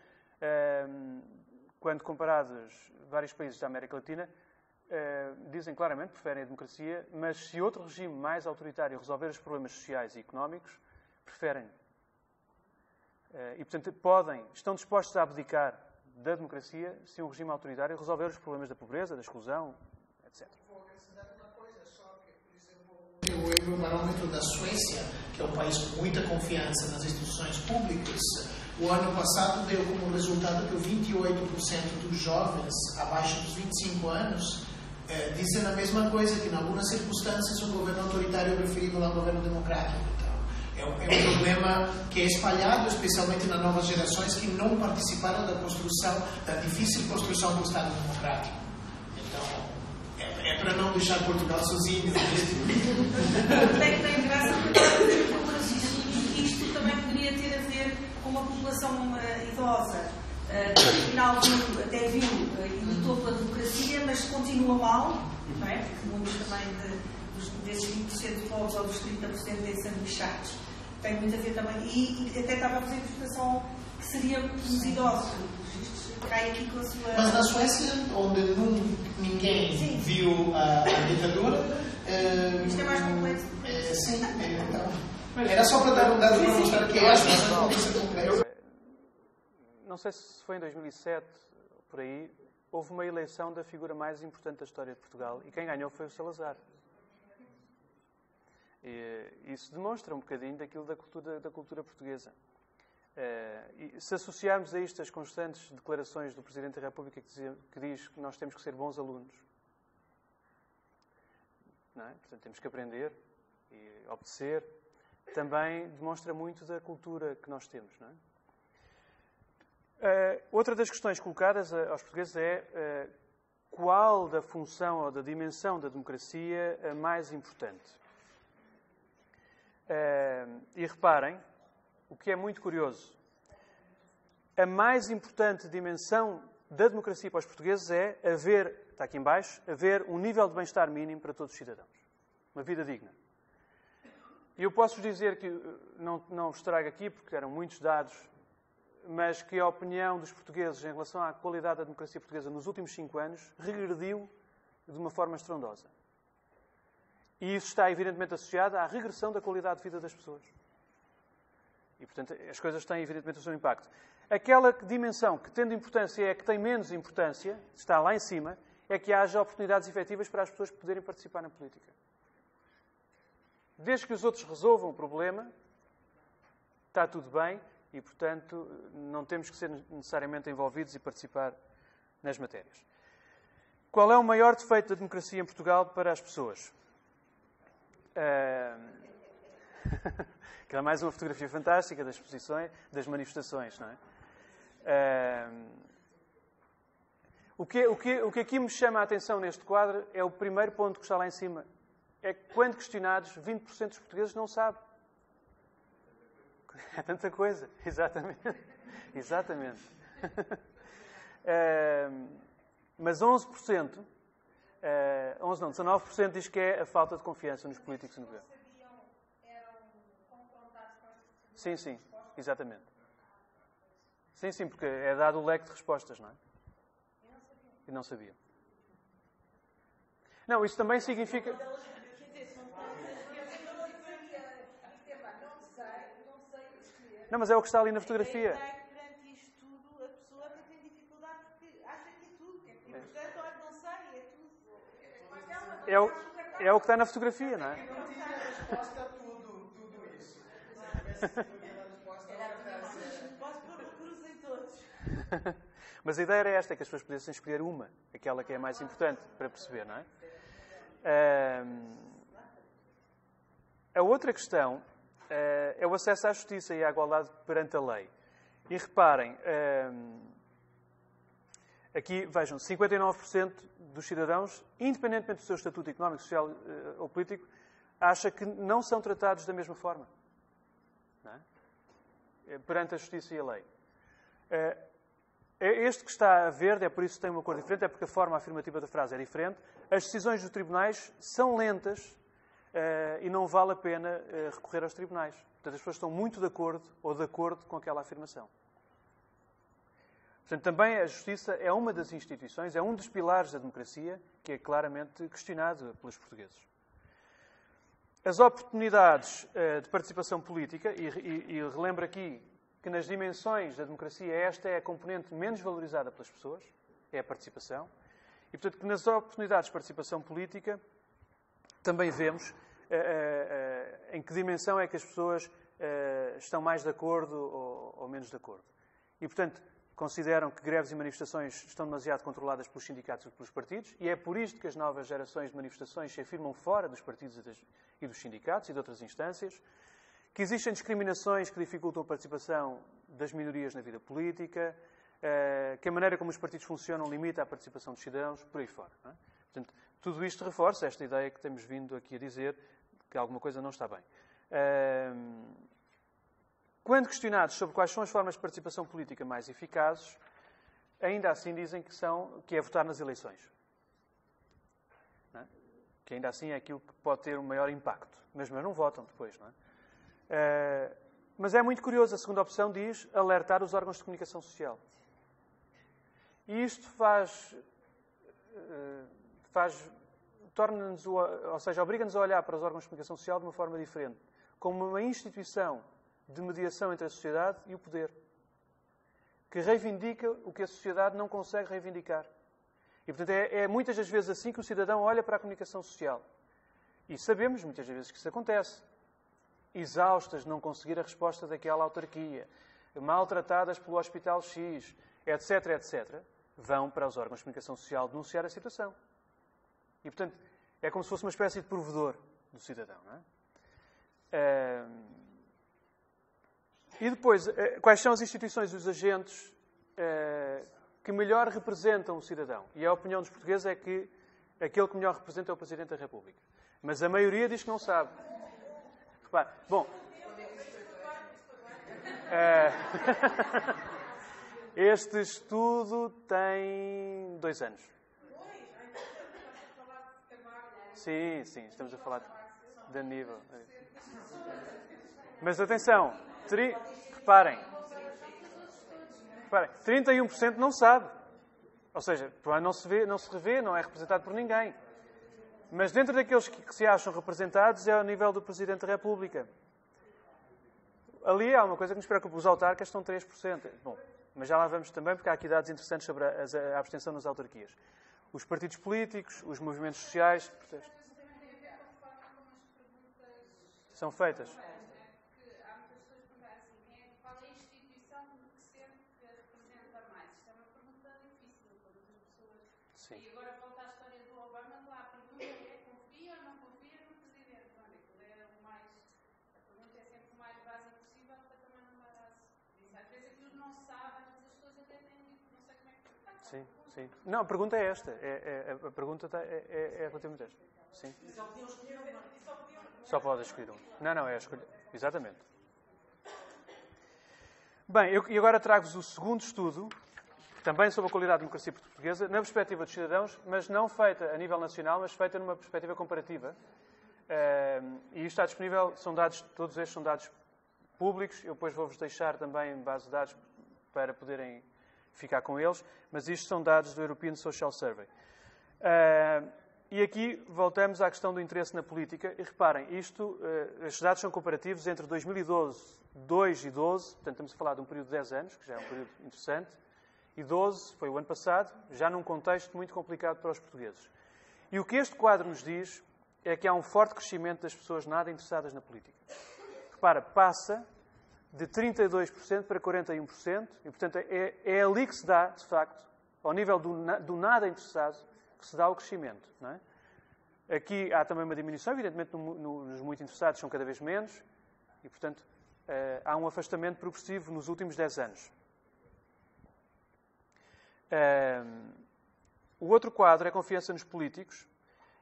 quando comparados vários países da América Latina, dizem claramente que preferem a democracia, mas se outro regime mais autoritário resolver os problemas sociais e económicos, preferem. E, portanto, estão dispostos a abdicar da democracia se um regime autoritário resolver os problemas da pobreza, da exclusão, etc. Vou acrescentar uma coisa só, que, por exemplo, o Eurobarómetro da Suécia, que é um país com muita confiança nas instituições públicas, o ano passado deu como resultado que 28% dos jovens abaixo dos 25 anos dizem a mesma coisa, que em algumas circunstâncias um governo autoritário é preferível a um governo democrático. Então, é um problema que é espalhado, especialmente nas novas gerações que não participaram da difícil construção do Estado democrático. Então, é para não deixar Portugal sozinho. Tem graça porque isto também poderia ter a ver com uma população idosa, que afinal até viu e lutou pela democracia, mas continua mal, não é? Porque muitos também desses 20% de povos ou dos 30% têm sanduichados. Tem muito a ver também. E até estava a fazer a interpretação que seria os idosos. Cai aqui com a sua... Mas na Suécia, onde ninguém viu a ditadura... isto é mais complexo. Sim, então... Era só para dar um dado para mostrar que é bastante complexo. Não sei se foi em 2007, por aí, houve uma eleição da figura mais importante da história de Portugal e quem ganhou foi o Salazar. E isso demonstra um bocadinho daquilo da cultura portuguesa. E se associarmos a isto as constantes declarações do Presidente da República que diz que nós temos que ser bons alunos, não é? Portanto, temos que aprender e obedecer, também demonstra muito da cultura que nós temos, não é? Outra das questões colocadas aos portugueses é qual da função ou da dimensão da democracia a mais importante. E reparem, o que é muito curioso, a mais importante dimensão da democracia para os portugueses é está aqui em baixo, haver um nível de bem-estar mínimo para todos os cidadãos. Uma vida digna. E eu posso dizer que, não vos trago aqui, porque eram muitos dados, mas que a opinião dos portugueses em relação à qualidade da democracia portuguesa nos últimos 5 anos regrediu de uma forma estrondosa. E isso está evidentemente associado à regressão da qualidade de vida das pessoas. E, portanto, as coisas têm evidentemente o seu impacto. Aquela dimensão que, tendo importância, é a que tem menos importância, está lá em cima, é que haja oportunidades efetivas para as pessoas poderem participar na política. Desde que os outros resolvam o problema, está tudo bem e, portanto, não temos que ser necessariamente envolvidos e participar nas matérias. Qual é o maior defeito da democracia em Portugal para as pessoas? Aquela é mais uma fotografia fantástica das exposições, das manifestações, não é? O que aqui me chama a atenção neste quadro é o primeiro ponto que está lá em cima. É que, quando questionados, 20% dos portugueses não sabem. É tanta coisa. Exatamente. Exatamente. Mas 11%, 19% diz que é a falta de confiança nos políticos e no governo. Sim, sim, exatamente. Sim, sim, porque é dado o leque de respostas, não é? E não sabia. Não, isso também significa... Não, mas é o que está ali na fotografia. Perante isto tudo, a pessoa até tem dificuldade porque acha que é tudo. E, portanto, olha, não sei, é tudo. É o que está na fotografia, não é? Eu não tinha a resposta a tudo isso. Se tivesse tido a resposta, Posso pôr uma cruz em todos. Mas a ideia era esta, que as pessoas pudessem escolher uma, aquela que é mais importante para perceber, não é? A outra questão é o acesso à justiça e à igualdade perante a lei. E reparem, aqui, vejam, 59% dos cidadãos, independentemente do seu estatuto económico, social ou político, acha que não são tratados da mesma forma, não é? Perante a justiça e a lei. Este que está a verde, é por isso que tem uma cor diferente, é porque a forma afirmativa da frase é diferente. As decisões dos tribunais são lentas e não vale a pena recorrer aos tribunais. Portanto, as pessoas estão muito de acordo ou de acordo com aquela afirmação. Portanto, também a justiça é uma das instituições, é um dos pilares da democracia que é claramente questionado pelos portugueses. As oportunidades de participação política, e relembro aqui que nas dimensões da democracia esta é a componente menos valorizada pelas pessoas, é a participação, e portanto que nas oportunidades de participação política também vemos em que dimensão é que as pessoas estão mais de acordo ou menos de acordo. E portanto consideram que greves e manifestações estão demasiado controladas pelos sindicatos e pelos partidos, e é por isto que as novas gerações de manifestações se afirmam fora dos partidos e dos sindicatos e de outras instâncias, que existem discriminações que dificultam a participação das minorias na vida política, que a maneira como os partidos funcionam limita a participação dos cidadãos, por aí fora. Não é? Portanto, tudo isto reforça esta ideia que temos vindo aqui a dizer, que alguma coisa não está bem. Quando questionados sobre quais são as formas de participação política mais eficazes, ainda assim dizem que é votar nas eleições. Não é? Que ainda assim é aquilo que pode ter um maior impacto. Mas não votam depois, não é? Mas é muito curioso, a segunda opção diz alertar os órgãos de comunicação social. E isto torna-nos, ou seja, obriga-nos a olhar para os órgãos de comunicação social de uma forma diferente, como uma instituição de mediação entre a sociedade e o poder, que reivindica o que a sociedade não consegue reivindicar. E, portanto, é muitas das vezes assim que o cidadão olha para a comunicação social. E sabemos muitas vezes que isso acontece. Exaustas de não conseguir a resposta daquela autarquia, maltratadas pelo Hospital X, etc., etc., vão para os órgãos de comunicação social denunciar a situação. E, portanto, é como se fosse uma espécie de provedor do cidadão, não é? E depois, quais são as instituições e os agentes que melhor representam o cidadão? E a opinião dos portugueses é que aquele que melhor representa é o Presidente da República. Mas a maioria diz que não sabe. Repare, bom, este estudo tem 2 anos. Sim, estamos a falar de nível. Mas atenção, reparem, 31% não sabe. Ou seja, não se revê, não é representado por ninguém. Mas dentro daqueles que se acham representados é ao nível do Presidente da República. Ali há uma coisa que nos preocupa. Os autarcas estão 3%. Bom, mas já lá vamos também, porque há aqui dados interessantes sobre a abstenção nas autarquias. Os partidos políticos, os movimentos sociais de protesto. São feitas. Sim. E agora volta à história do Obama, lá a pergunta é: confia ou não confia no Presidente? Olha, aquilo é o mais. A pergunta é sempre o mais básico possível para também não dar aço. Às vezes aquilo não se sabe, às vezes as pessoas até têm dito, não sei como é que. Sim. Não, a pergunta é esta. A pergunta é relativamente esta. Sim. E só podiam escolher uma. Só pode escolher um. Não, é a escolha. Exatamente. Bem, e agora trago-vos o segundo estudo, também sobre a qualidade da democracia portuguesa, na perspectiva dos cidadãos, mas não feita a nível nacional, mas feita numa perspectiva comparativa. E isto está disponível, todos estes são dados públicos, eu depois vou-vos deixar também base de dados para poderem ficar com eles, mas isto são dados do European Social Survey. E aqui voltamos à questão do interesse na política. E reparem, estes dados são comparativos entre 2012, 2 e 12, portanto estamos a falar de um período de 10 anos, que já é um período interessante, e 12 foi o ano passado, já num contexto muito complicado para os portugueses. E o que este quadro nos diz é que há um forte crescimento das pessoas nada interessadas na política. Repara, passa de 32% para 41%, e portanto é ali que se dá, de facto, ao nível do nada interessado, que se dá o crescimento. Não é? Aqui há também uma diminuição, evidentemente nos muito interessados são cada vez menos, e portanto há um afastamento progressivo nos últimos 10 anos. O outro quadro é a confiança nos políticos,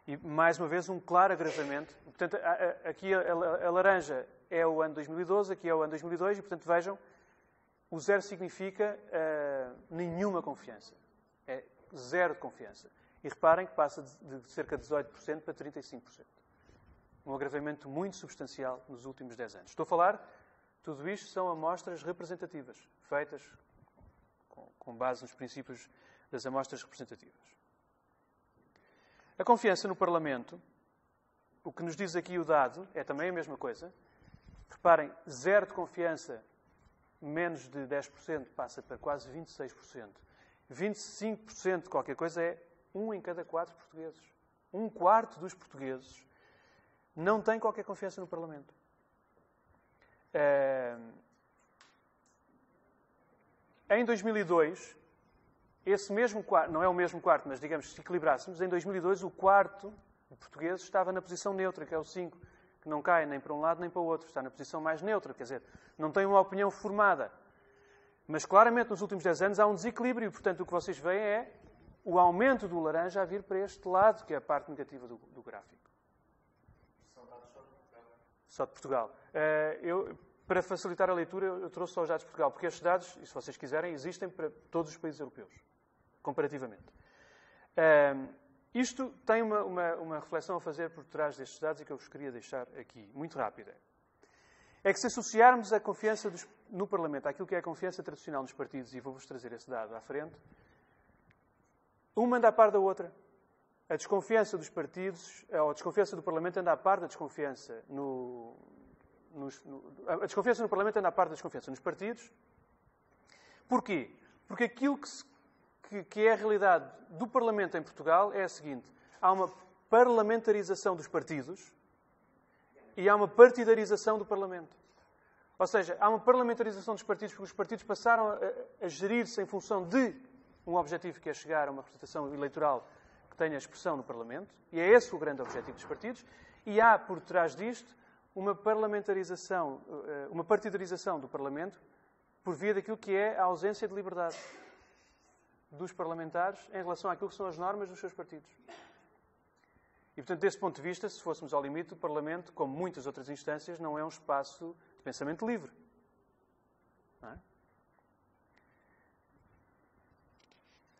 e mais uma vez um claro agravamento. Portanto, aqui a laranja é o ano 2012, aqui é o ano 2002, e portanto vejam, o zero significa nenhuma confiança. É zero de confiança. E reparem que passa de cerca de 18% para 35%. Um agravamento muito substancial nos últimos 10 anos. Estou a falar, tudo isto são amostras representativas, feitas com base nos princípios das amostras representativas. A confiança no Parlamento, o que nos diz aqui o dado, é também a mesma coisa. Reparem, zero de confiança, menos de 10%, passa para quase 26%. 25% de qualquer coisa é 1 em cada 4 portugueses. 1/4 dos portugueses não tem qualquer confiança no Parlamento. Em 2002, esse mesmo quarto, não é o mesmo quarto, mas digamos, se equilibrássemos, em 2002 o quarto de portugueses estava na posição neutra, que é o 5, que não cai nem para um lado nem para o outro, está na posição mais neutra, quer dizer, não tem uma opinião formada. Mas claramente nos últimos 10 anos há um desequilíbrio, e portanto o que vocês veem é o aumento do laranja a vir para este lado, que é a parte negativa do gráfico. São dados só de Portugal. Só de Portugal. Para facilitar a leitura, eu trouxe só os dados de Portugal, porque estes dados, e se vocês quiserem, existem para todos os países europeus, comparativamente. Isto tem uma reflexão a fazer por trás destes dados e que eu vos queria deixar aqui, muito rápida. É que se associarmos a confiança no Parlamento àquilo que é a confiança tradicional nos partidos, e vou-vos trazer esse dado à frente, uma anda a par da outra. A desconfiança dos partidos, ou a desconfiança do Parlamento anda a par da desconfiança a desconfiança no Parlamento anda a par da desconfiança nos partidos. Porquê? Porque aquilo que é a realidade do Parlamento em Portugal é a seguinte. Há uma parlamentarização dos partidos e há uma partidarização do Parlamento. Ou seja, há uma parlamentarização dos partidos porque os partidos passaram a gerir-se em função de um objetivo que é chegar a uma representação eleitoral que tenha expressão no Parlamento, e é esse o grande objetivo dos partidos, e há por trás disto uma parlamentarização, uma partidarização do Parlamento por via daquilo que é a ausência de liberdade dos parlamentares em relação àquilo que são as normas dos seus partidos. E, portanto, desse ponto de vista, se fôssemos ao limite, o Parlamento, como muitas outras instâncias, não é um espaço de pensamento livre. Não é?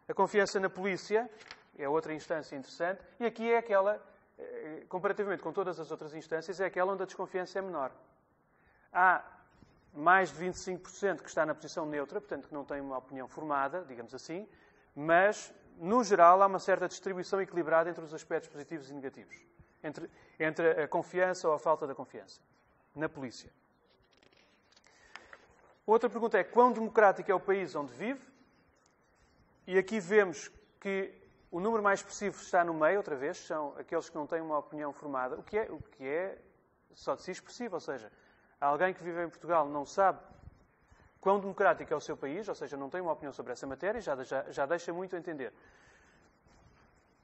A confiança na polícia é outra instância interessante, e aqui é aquela, comparativamente com todas as outras instâncias, é aquela onde a desconfiança é menor. Há mais de 25% que está na posição neutra, portanto, que não tem uma opinião formada, digamos assim, mas, no geral, há uma certa distribuição equilibrada entre os aspectos positivos e negativos, entre a confiança ou a falta da confiança na polícia. Outra pergunta é, quão democrático é o país onde vive? E aqui vemos que o número mais expressivo está no meio, outra vez, são aqueles que não têm uma opinião formada, o que é só de si expressivo, ou seja, alguém que vive em Portugal não sabe quão democrático é o seu país, ou seja, não tem uma opinião sobre essa matéria, já deixa muito a entender.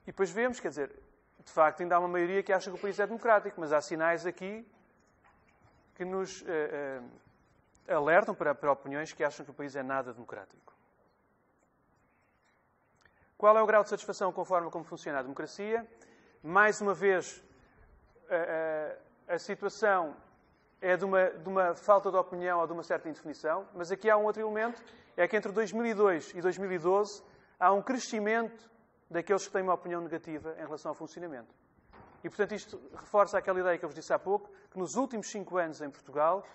E depois vemos, quer dizer, de facto ainda há uma maioria que acha que o país é democrático, mas há sinais aqui que nos alertam para opiniões que acham que o país é nada democrático. Qual é o grau de satisfação com a forma como funciona a democracia? Mais uma vez, a situação é de uma falta de opinião ou de uma certa indefinição, mas aqui há um outro elemento, é que entre 2002 e 2012 há um crescimento daqueles que têm uma opinião negativa em relação ao funcionamento. E, portanto, isto reforça aquela ideia que eu vos disse há pouco, que nos últimos 5 anos em Portugal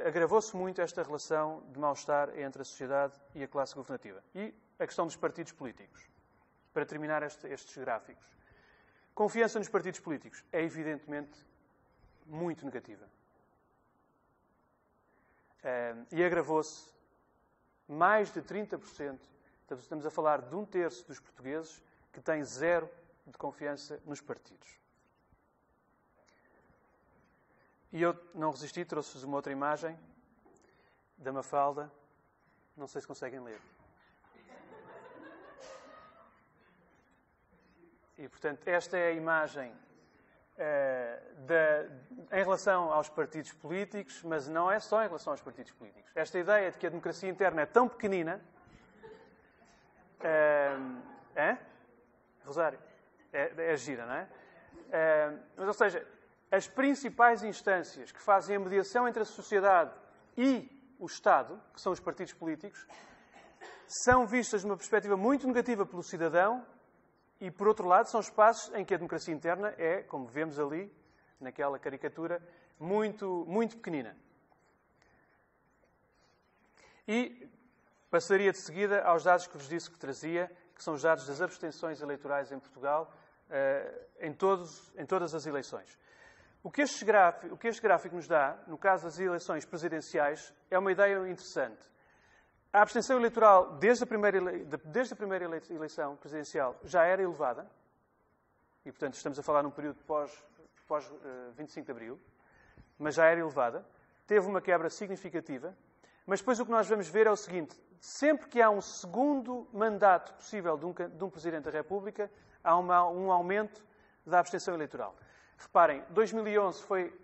agravou-se muito esta relação de mal-estar entre a sociedade e a classe governativa. E a questão dos partidos políticos. Para terminar estes gráficos. Confiança nos partidos políticos é evidentemente muito negativa. E agravou-se mais de 30%. Estamos a falar de 1/3 dos portugueses que têm zero de confiança nos partidos. E eu não resisti, trouxe-vos uma outra imagem da Mafalda. Não sei se conseguem ler. E, portanto, esta é a imagem em relação aos partidos políticos, mas não é só em relação aos partidos políticos. Esta ideia de que a democracia interna é tão pequenina... Rosário? É gira, não é? Mas, ou seja, as principais instâncias que fazem a mediação entre a sociedade e o Estado, que são os partidos políticos, são vistas de uma perspectiva muito negativa pelo cidadão e, por outro lado, são espaços em que a democracia interna é, como vemos ali, naquela caricatura, muito, muito pequenina. E passaria de seguida aos dados que vos disse que trazia, que são os dados das abstenções eleitorais em Portugal em todas as eleições. O que este gráfico nos dá, no caso das eleições presidenciais, é uma ideia interessante. A abstenção eleitoral, desde a primeira eleição presidencial, já era elevada, e, portanto, estamos a falar num período pós 25 de Abril, mas já era elevada. Teve uma quebra significativa, mas depois o que nós vamos ver é o seguinte: sempre que há um segundo mandato possível de um Presidente da República, há um aumento da abstenção eleitoral. Reparem, 2011 foi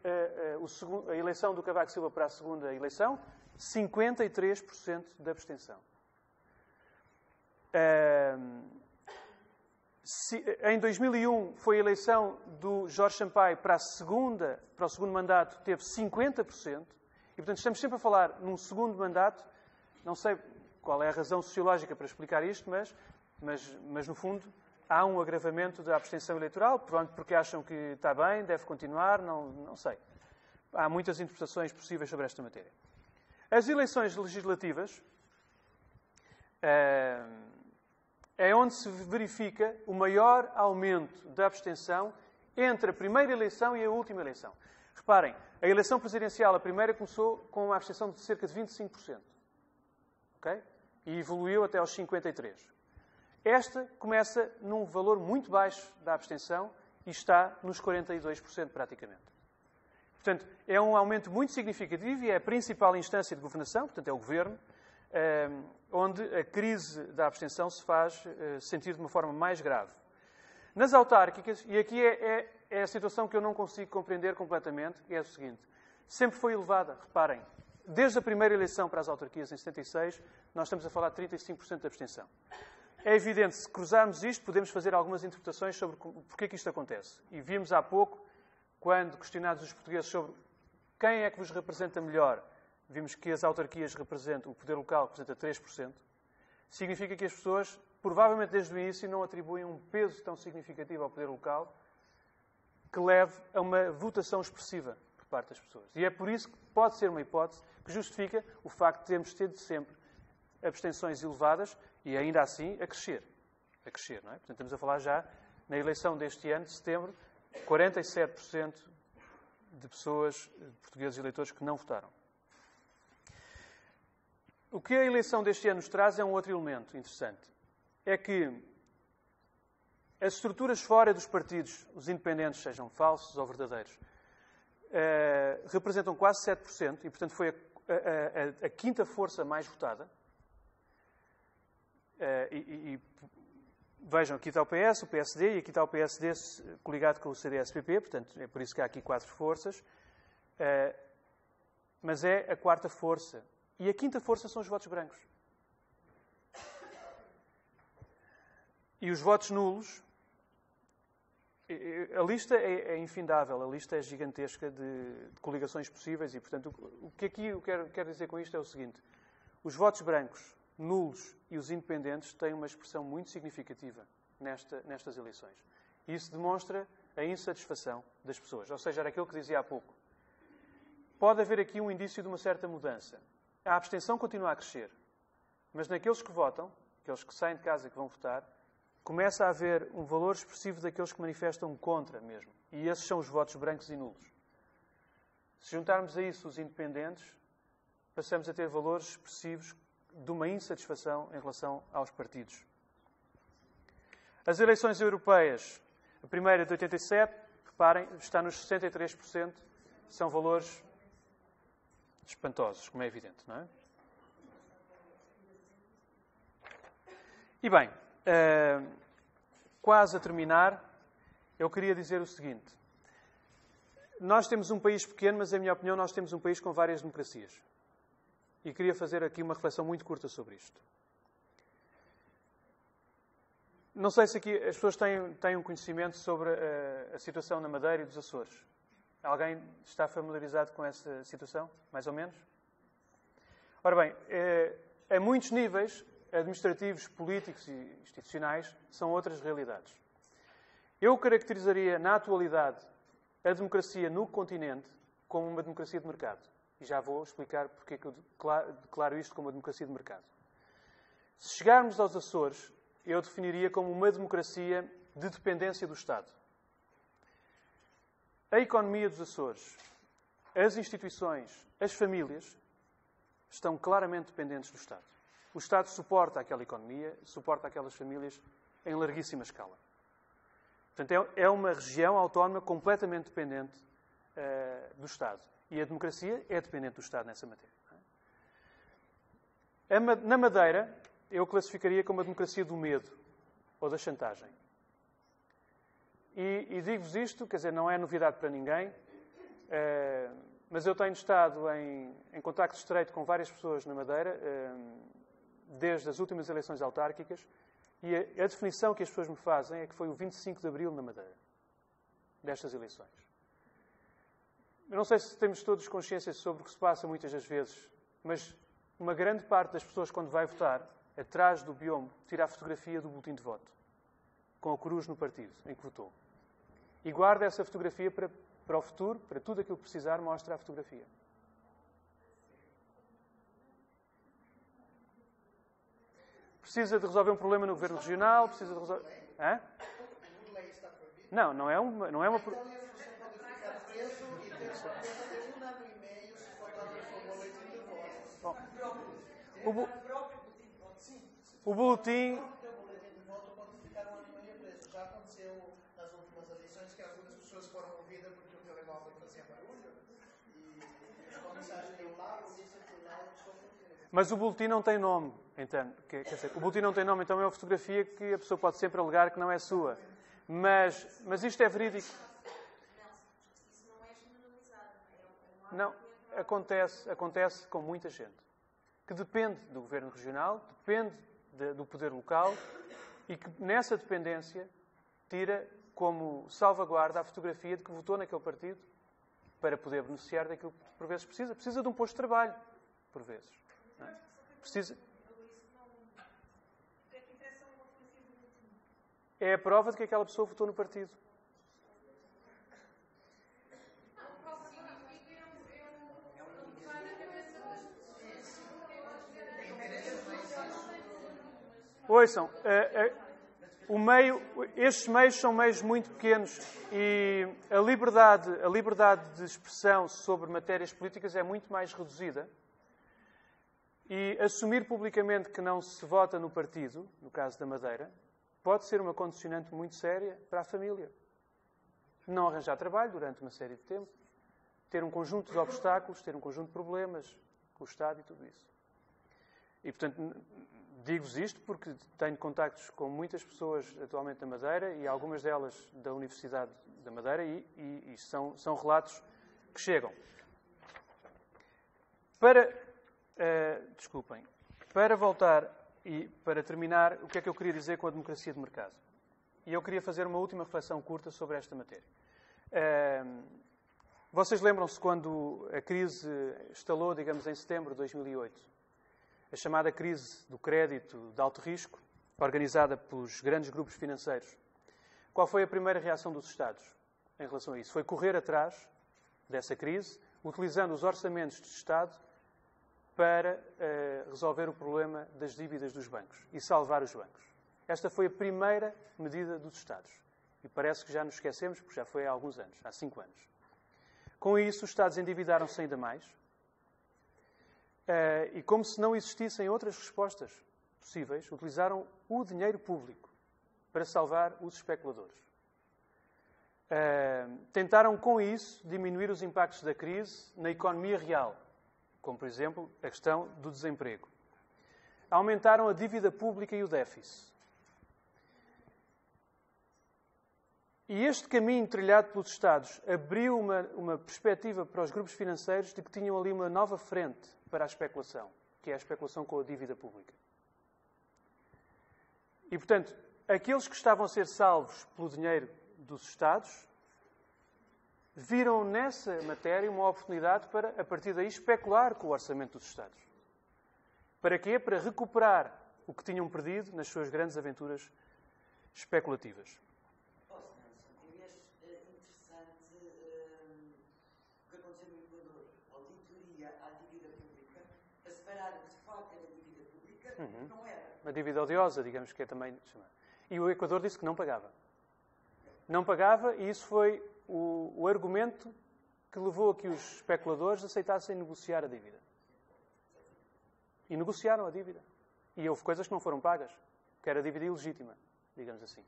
a eleição do Cavaco Silva para a segunda eleição, 53% de abstenção. Em 2001 foi a eleição do Jorge Sampaio para o segundo mandato, teve 50%. E, portanto, estamos sempre a falar num segundo mandato. Não sei qual é a razão sociológica para explicar isto, mas no fundo, há um agravamento da abstenção eleitoral, provavelmente porque acham que está bem, deve continuar, não sei. Há muitas interpretações possíveis sobre esta matéria. As eleições legislativas é onde se verifica o maior aumento da abstenção entre a primeira eleição e a última eleição. Reparem, a eleição presidencial, a primeira, começou com uma abstenção de cerca de 25%. Okay? E evoluiu até aos 53%. Esta começa num valor muito baixo da abstenção e está nos 42% praticamente. Portanto, é um aumento muito significativo e é a principal instância de governação, portanto é o Governo, onde a crise da abstenção se faz sentir de uma forma mais grave. Nas autárquicas, e aqui é a situação que eu não consigo compreender completamente, é o seguinte: sempre foi elevada, reparem, desde a primeira eleição para as autarquias em 76, nós estamos a falar de 35% de abstenção. É evidente, se cruzarmos isto, podemos fazer algumas interpretações sobre porque é que isto acontece. E vimos há pouco, quando questionados os portugueses sobre quem é que vos representa melhor, vimos que as autarquias representam, o poder local representa 3%. Significa que as pessoas, provavelmente desde o início, não atribuem um peso tão significativo ao poder local que leve a uma votação expressiva por parte das pessoas. E é por isso que pode ser uma hipótese que justifica o facto de termos tido sempre abstenções elevadas e ainda assim a crescer, não é? Portanto, estamos a falar já, na eleição deste ano, de setembro, 47% de pessoas, de portugueses eleitores, que não votaram. O que a eleição deste ano nos traz é um outro elemento interessante. É que as estruturas fora dos partidos, os independentes, sejam falsos ou verdadeiros, representam quase 7% e, portanto, foi a quinta força mais votada. Vejam, aqui está o PS, o PSD, e aqui está o PSD coligado com o CDS-PP, portanto, é por isso que há aqui 4 forças. Mas é a quarta força. E a quinta força são os votos brancos. E os votos nulos, a lista é infindável, a lista é gigantesca de coligações possíveis e, portanto, o que aqui eu quero dizer com isto é o seguinte: os votos brancos, nulos e os independentes têm uma expressão muito significativa nestas eleições. E isso demonstra a insatisfação das pessoas. Ou seja, era aquilo que dizia há pouco. Pode haver aqui um indício de uma certa mudança. A abstenção continua a crescer, mas naqueles que votam, aqueles que saem de casa e que vão votar, começa a haver um valor expressivo daqueles que manifestam contra mesmo. E esses são os votos brancos e nulos. Se juntarmos a isso os independentes, passamos a ter valores expressivos de uma insatisfação em relação aos partidos. As eleições europeias, a primeira de 87, reparem, está nos 63%, são valores espantosos, como é evidente, não é? E bem, quase a terminar, eu queria dizer o seguinte. Nós temos um país pequeno, mas, em minha opinião, nós temos um país com várias democracias. E queria fazer aqui uma reflexão muito curta sobre isto. Não sei se aqui as pessoas têm um conhecimento sobre a situação na Madeira e dos Açores. Alguém está familiarizado com essa situação, mais ou menos? Ora bem, a muitos níveis, administrativos, políticos e institucionais, são outras realidades. Eu caracterizaria, na atualidade, a democracia no continente como uma democracia de mercado. E já vou explicar porque é que eu declaro isto como uma democracia de mercado. Se chegarmos aos Açores, eu definiria como uma democracia de dependência do Estado. A economia dos Açores, as instituições, as famílias, estão claramente dependentes do Estado. O Estado suporta aquela economia, suporta aquelas famílias em larguíssima escala. Portanto, é uma região autónoma completamente dependente do Estado. E a democracia é dependente do Estado nessa matéria. Na Madeira, eu classificaria como a democracia do medo ou da chantagem. E digo-vos isto, quer dizer, não é novidade para ninguém, mas eu tenho estado em contacto estreito com várias pessoas na Madeira, desde as últimas eleições autárquicas, e a definição que as pessoas me fazem é que foi o 25 de Abril na Madeira, destas eleições. Eu não sei se temos todos consciência sobre o que se passa muitas das vezes, mas uma grande parte das pessoas, quando vai votar, atrás do biombo, tira a fotografia do boletim de voto, com a cruz no partido em que votou. E guarda essa fotografia para o futuro, para tudo aquilo que precisar, mostra a fotografia. Precisa de resolver um problema no governo regional, precisa de resolver... Hã? Não é uma... Bom, o boletim... Já aconteceu nas últimas eleições que algumas pessoas foram ouvidas porque o telemóvel fazia barulho e a mensagem deu lá, a polícia foi lá e só. Mas o boletim não tem nome, então. Quer dizer, o boletim não tem nome, então é uma fotografia que a pessoa pode sempre alegar que não é sua. Mas isto é verídico. Isso não é generalizado. Não, acontece com muita gente. Que depende do governo regional, depende do poder local e que nessa dependência tira como salvaguarda a fotografia de que votou naquele partido para poder beneficiar daquilo que por vezes precisa. Precisa de um posto de trabalho, por vezes. Não é? Precisa... É a prova de que aquela pessoa votou no partido. Ouçam, estes meios são meios muito pequenos e a liberdade de expressão sobre matérias políticas é muito mais reduzida. E assumir publicamente que não se vota no partido, no caso da Madeira, pode ser uma condicionante muito séria para a família. Não arranjar trabalho durante uma série de tempo, ter um conjunto de obstáculos, ter um conjunto de problemas com o Estado e tudo isso. E, portanto, digo-vos isto porque tenho contactos com muitas pessoas atualmente na Madeira e algumas delas da Universidade da Madeira e são relatos que chegam. Para voltar e para terminar, o que é que eu queria dizer com a democracia de mercado? E eu queria fazer uma última reflexão curta sobre esta matéria. Vocês lembram-se quando a crise estalou, digamos, em setembro de 2008? A chamada crise do crédito de alto risco, organizada pelos grandes grupos financeiros. Qual foi a primeira reação dos Estados em relação a isso? Foi correr atrás dessa crise, utilizando os orçamentos de Estado para resolver o problema das dívidas dos bancos e salvar os bancos. Esta foi a primeira medida dos Estados. E parece que já nos esquecemos, porque já foi há alguns anos, há 5 anos. Com isso, os Estados endividaram-se ainda mais. E como se não existissem outras respostas possíveis, utilizaram o dinheiro público para salvar os especuladores. Tentaram, com isso, diminuir os impactos da crise na economia real, como, por exemplo, a questão do desemprego. Aumentaram a dívida pública e o déficit. E este caminho trilhado pelos Estados abriu uma perspectiva para os grupos financeiros de que tinham ali uma nova frente para a especulação, que é a especulação com a dívida pública. E, portanto, aqueles que estavam a ser salvos pelo dinheiro dos Estados viram nessa matéria uma oportunidade para, a partir daí, especular com o orçamento dos Estados. Para quê? Para recuperar o que tinham perdido nas suas grandes aventuras especulativas. Não era. Uma dívida odiosa, digamos que é também chamada. E o Equador disse que não pagava. Não pagava e isso foi o argumento que levou a que os especuladores aceitassem negociar a dívida. E negociaram a dívida. E houve coisas que não foram pagas, que era dívida ilegítima, digamos assim.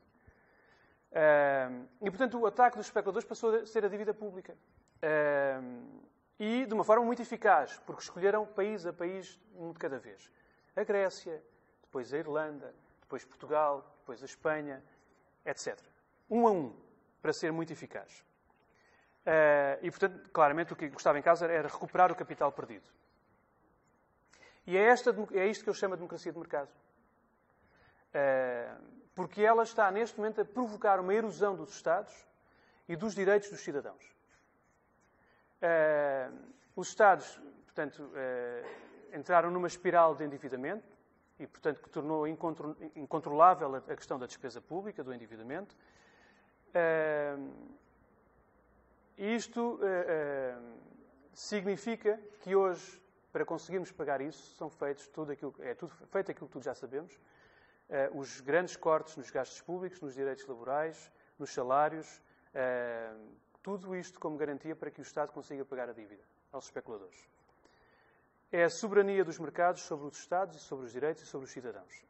E, portanto, o ataque dos especuladores passou a ser a dívida pública. E de uma forma muito eficaz, porque escolheram país a país, um de cada vez. A Grécia, depois a Irlanda, depois Portugal, depois a Espanha, etc. Um a um, para ser muito eficaz. E, portanto, claramente o que gostava em casa era recuperar o capital perdido. E é isto que eu chamo de democracia de mercado. Porque ela está, neste momento, a provocar uma erosão dos Estados e dos direitos dos cidadãos. Os Estados, portanto, entraram numa espiral de endividamento e, portanto, que tornou incontrolável a questão da despesa pública, do endividamento. Isto significa que hoje, para conseguirmos pagar isso, são feitos feito aquilo que tudo já sabemos, os grandes cortes nos gastos públicos, nos direitos laborais, nos salários, tudo isto como garantia para que o Estado consiga pagar a dívida aos especuladores. É a soberania dos mercados sobre os Estados e sobre os direitos e sobre os cidadãos.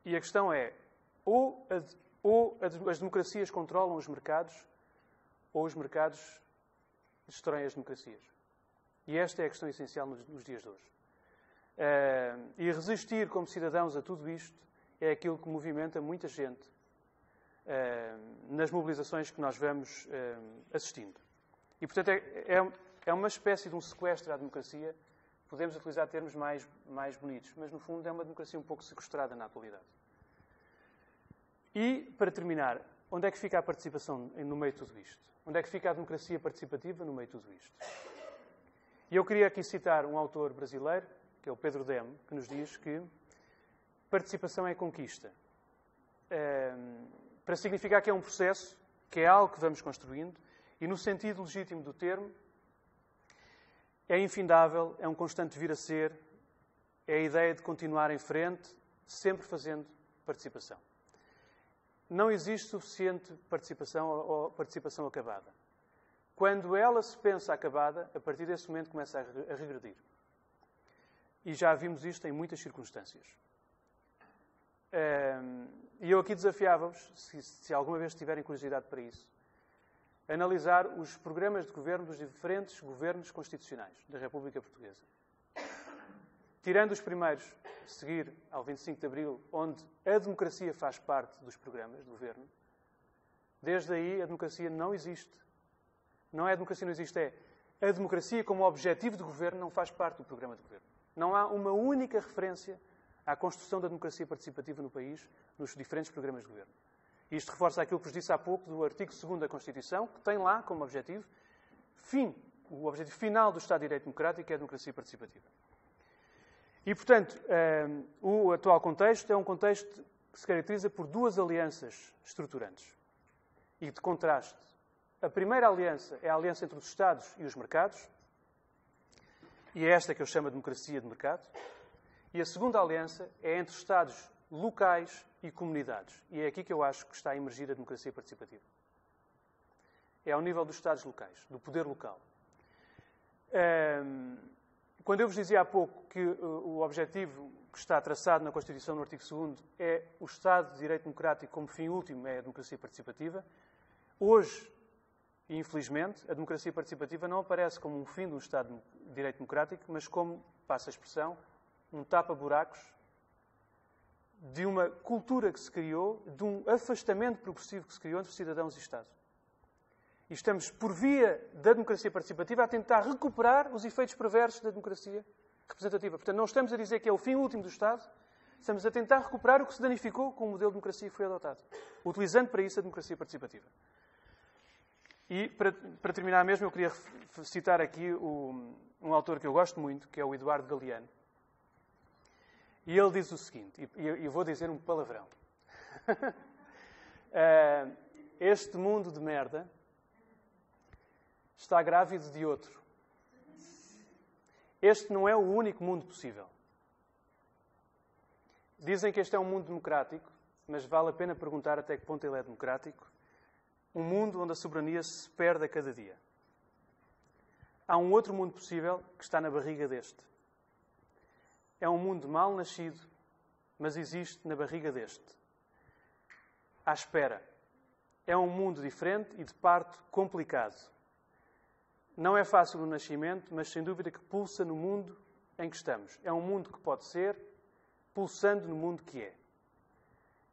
E a questão é, ou as democracias controlam os mercados, ou os mercados destroem as democracias. E esta é a questão essencial nos dias de hoje. E resistir como cidadãos a tudo isto é aquilo que movimenta muita gente nas mobilizações que nós vamos assistindo. E, portanto, é uma espécie de um sequestro à democracia. Podemos utilizar termos mais bonitos, mas, no fundo, é uma democracia um pouco sequestrada na atualidade. E, para terminar, onde é que fica a participação no meio de tudo isto? Onde é que fica a democracia participativa no meio de tudo isto? E eu queria aqui citar um autor brasileiro, que é o Pedro Demo, que nos diz que participação é conquista. Para significar que é um processo, que é algo que vamos construindo, e no sentido legítimo do termo, é infindável, é um constante vir a ser, é a ideia de continuar em frente, sempre fazendo participação. Não existe suficiente participação ou participação acabada. Quando ela se pensa acabada, a partir desse momento começa a regredir. E já vimos isto em muitas circunstâncias. E eu aqui desafiava-vos, se alguma vez tiverem curiosidade para isso, analisar os programas de governo dos diferentes governos constitucionais da República Portuguesa. Tirando os primeiros, a seguir ao 25 de Abril, onde a democracia faz parte dos programas de governo, desde aí a democracia não existe. Não é a democracia não existe, é a democracia como objetivo de governo não faz parte do programa de governo. Não há uma única referência à construção da democracia participativa no país, nos diferentes programas de governo. Isto reforça aquilo que vos disse há pouco do artigo 2º da Constituição, que tem lá como objetivo o objetivo final do Estado de Direito Democrático é a democracia participativa. E, portanto, o atual contexto é um contexto que se caracteriza por duas alianças estruturantes e de contraste. A primeira aliança é a aliança entre os Estados e os mercados, e é esta que eu chamo de democracia de mercado. E a segunda aliança é entre Estados locais e comunidades. E é aqui que eu acho que está a emergir a democracia participativa. É ao nível dos Estados locais, do poder local. Quando eu vos dizia há pouco que o objetivo que está traçado na Constituição, no artigo 2º, é o Estado de Direito Democrático como fim último, é a democracia participativa, hoje, e infelizmente, a democracia participativa não aparece como um fim de um Estado de Direito Democrático, mas como, passa a expressão, um tapa-buracos de uma cultura que se criou, de um afastamento progressivo que se criou entre cidadãos e Estado. E estamos, por via da democracia participativa, a tentar recuperar os efeitos perversos da democracia representativa. Portanto, não estamos a dizer que é o fim último do Estado, estamos a tentar recuperar o que se danificou com o modelo de democracia que foi adotado, utilizando para isso a democracia participativa. E, para terminar mesmo, eu queria citar aqui um autor que eu gosto muito, que é o Eduardo Galeano. E ele diz o seguinte, e vou dizer um palavrão. Este mundo de merda está grávido de outro. Este não é o único mundo possível. Dizem que este é um mundo democrático, mas vale a pena perguntar até que ponto ele é democrático. Um mundo onde a soberania se perde a cada dia. Há um outro mundo possível que está na barriga deste. É um mundo mal nascido, mas existe na barriga deste. À espera. É um mundo diferente e de parto complicado. Não é fácil o nascimento, mas sem dúvida que pulsa no mundo em que estamos. É um mundo que pode ser, pulsando no mundo que é.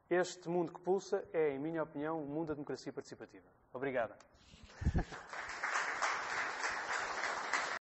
Este mundo que pulsa é, em minha opinião, o mundo da democracia participativa. Obrigado.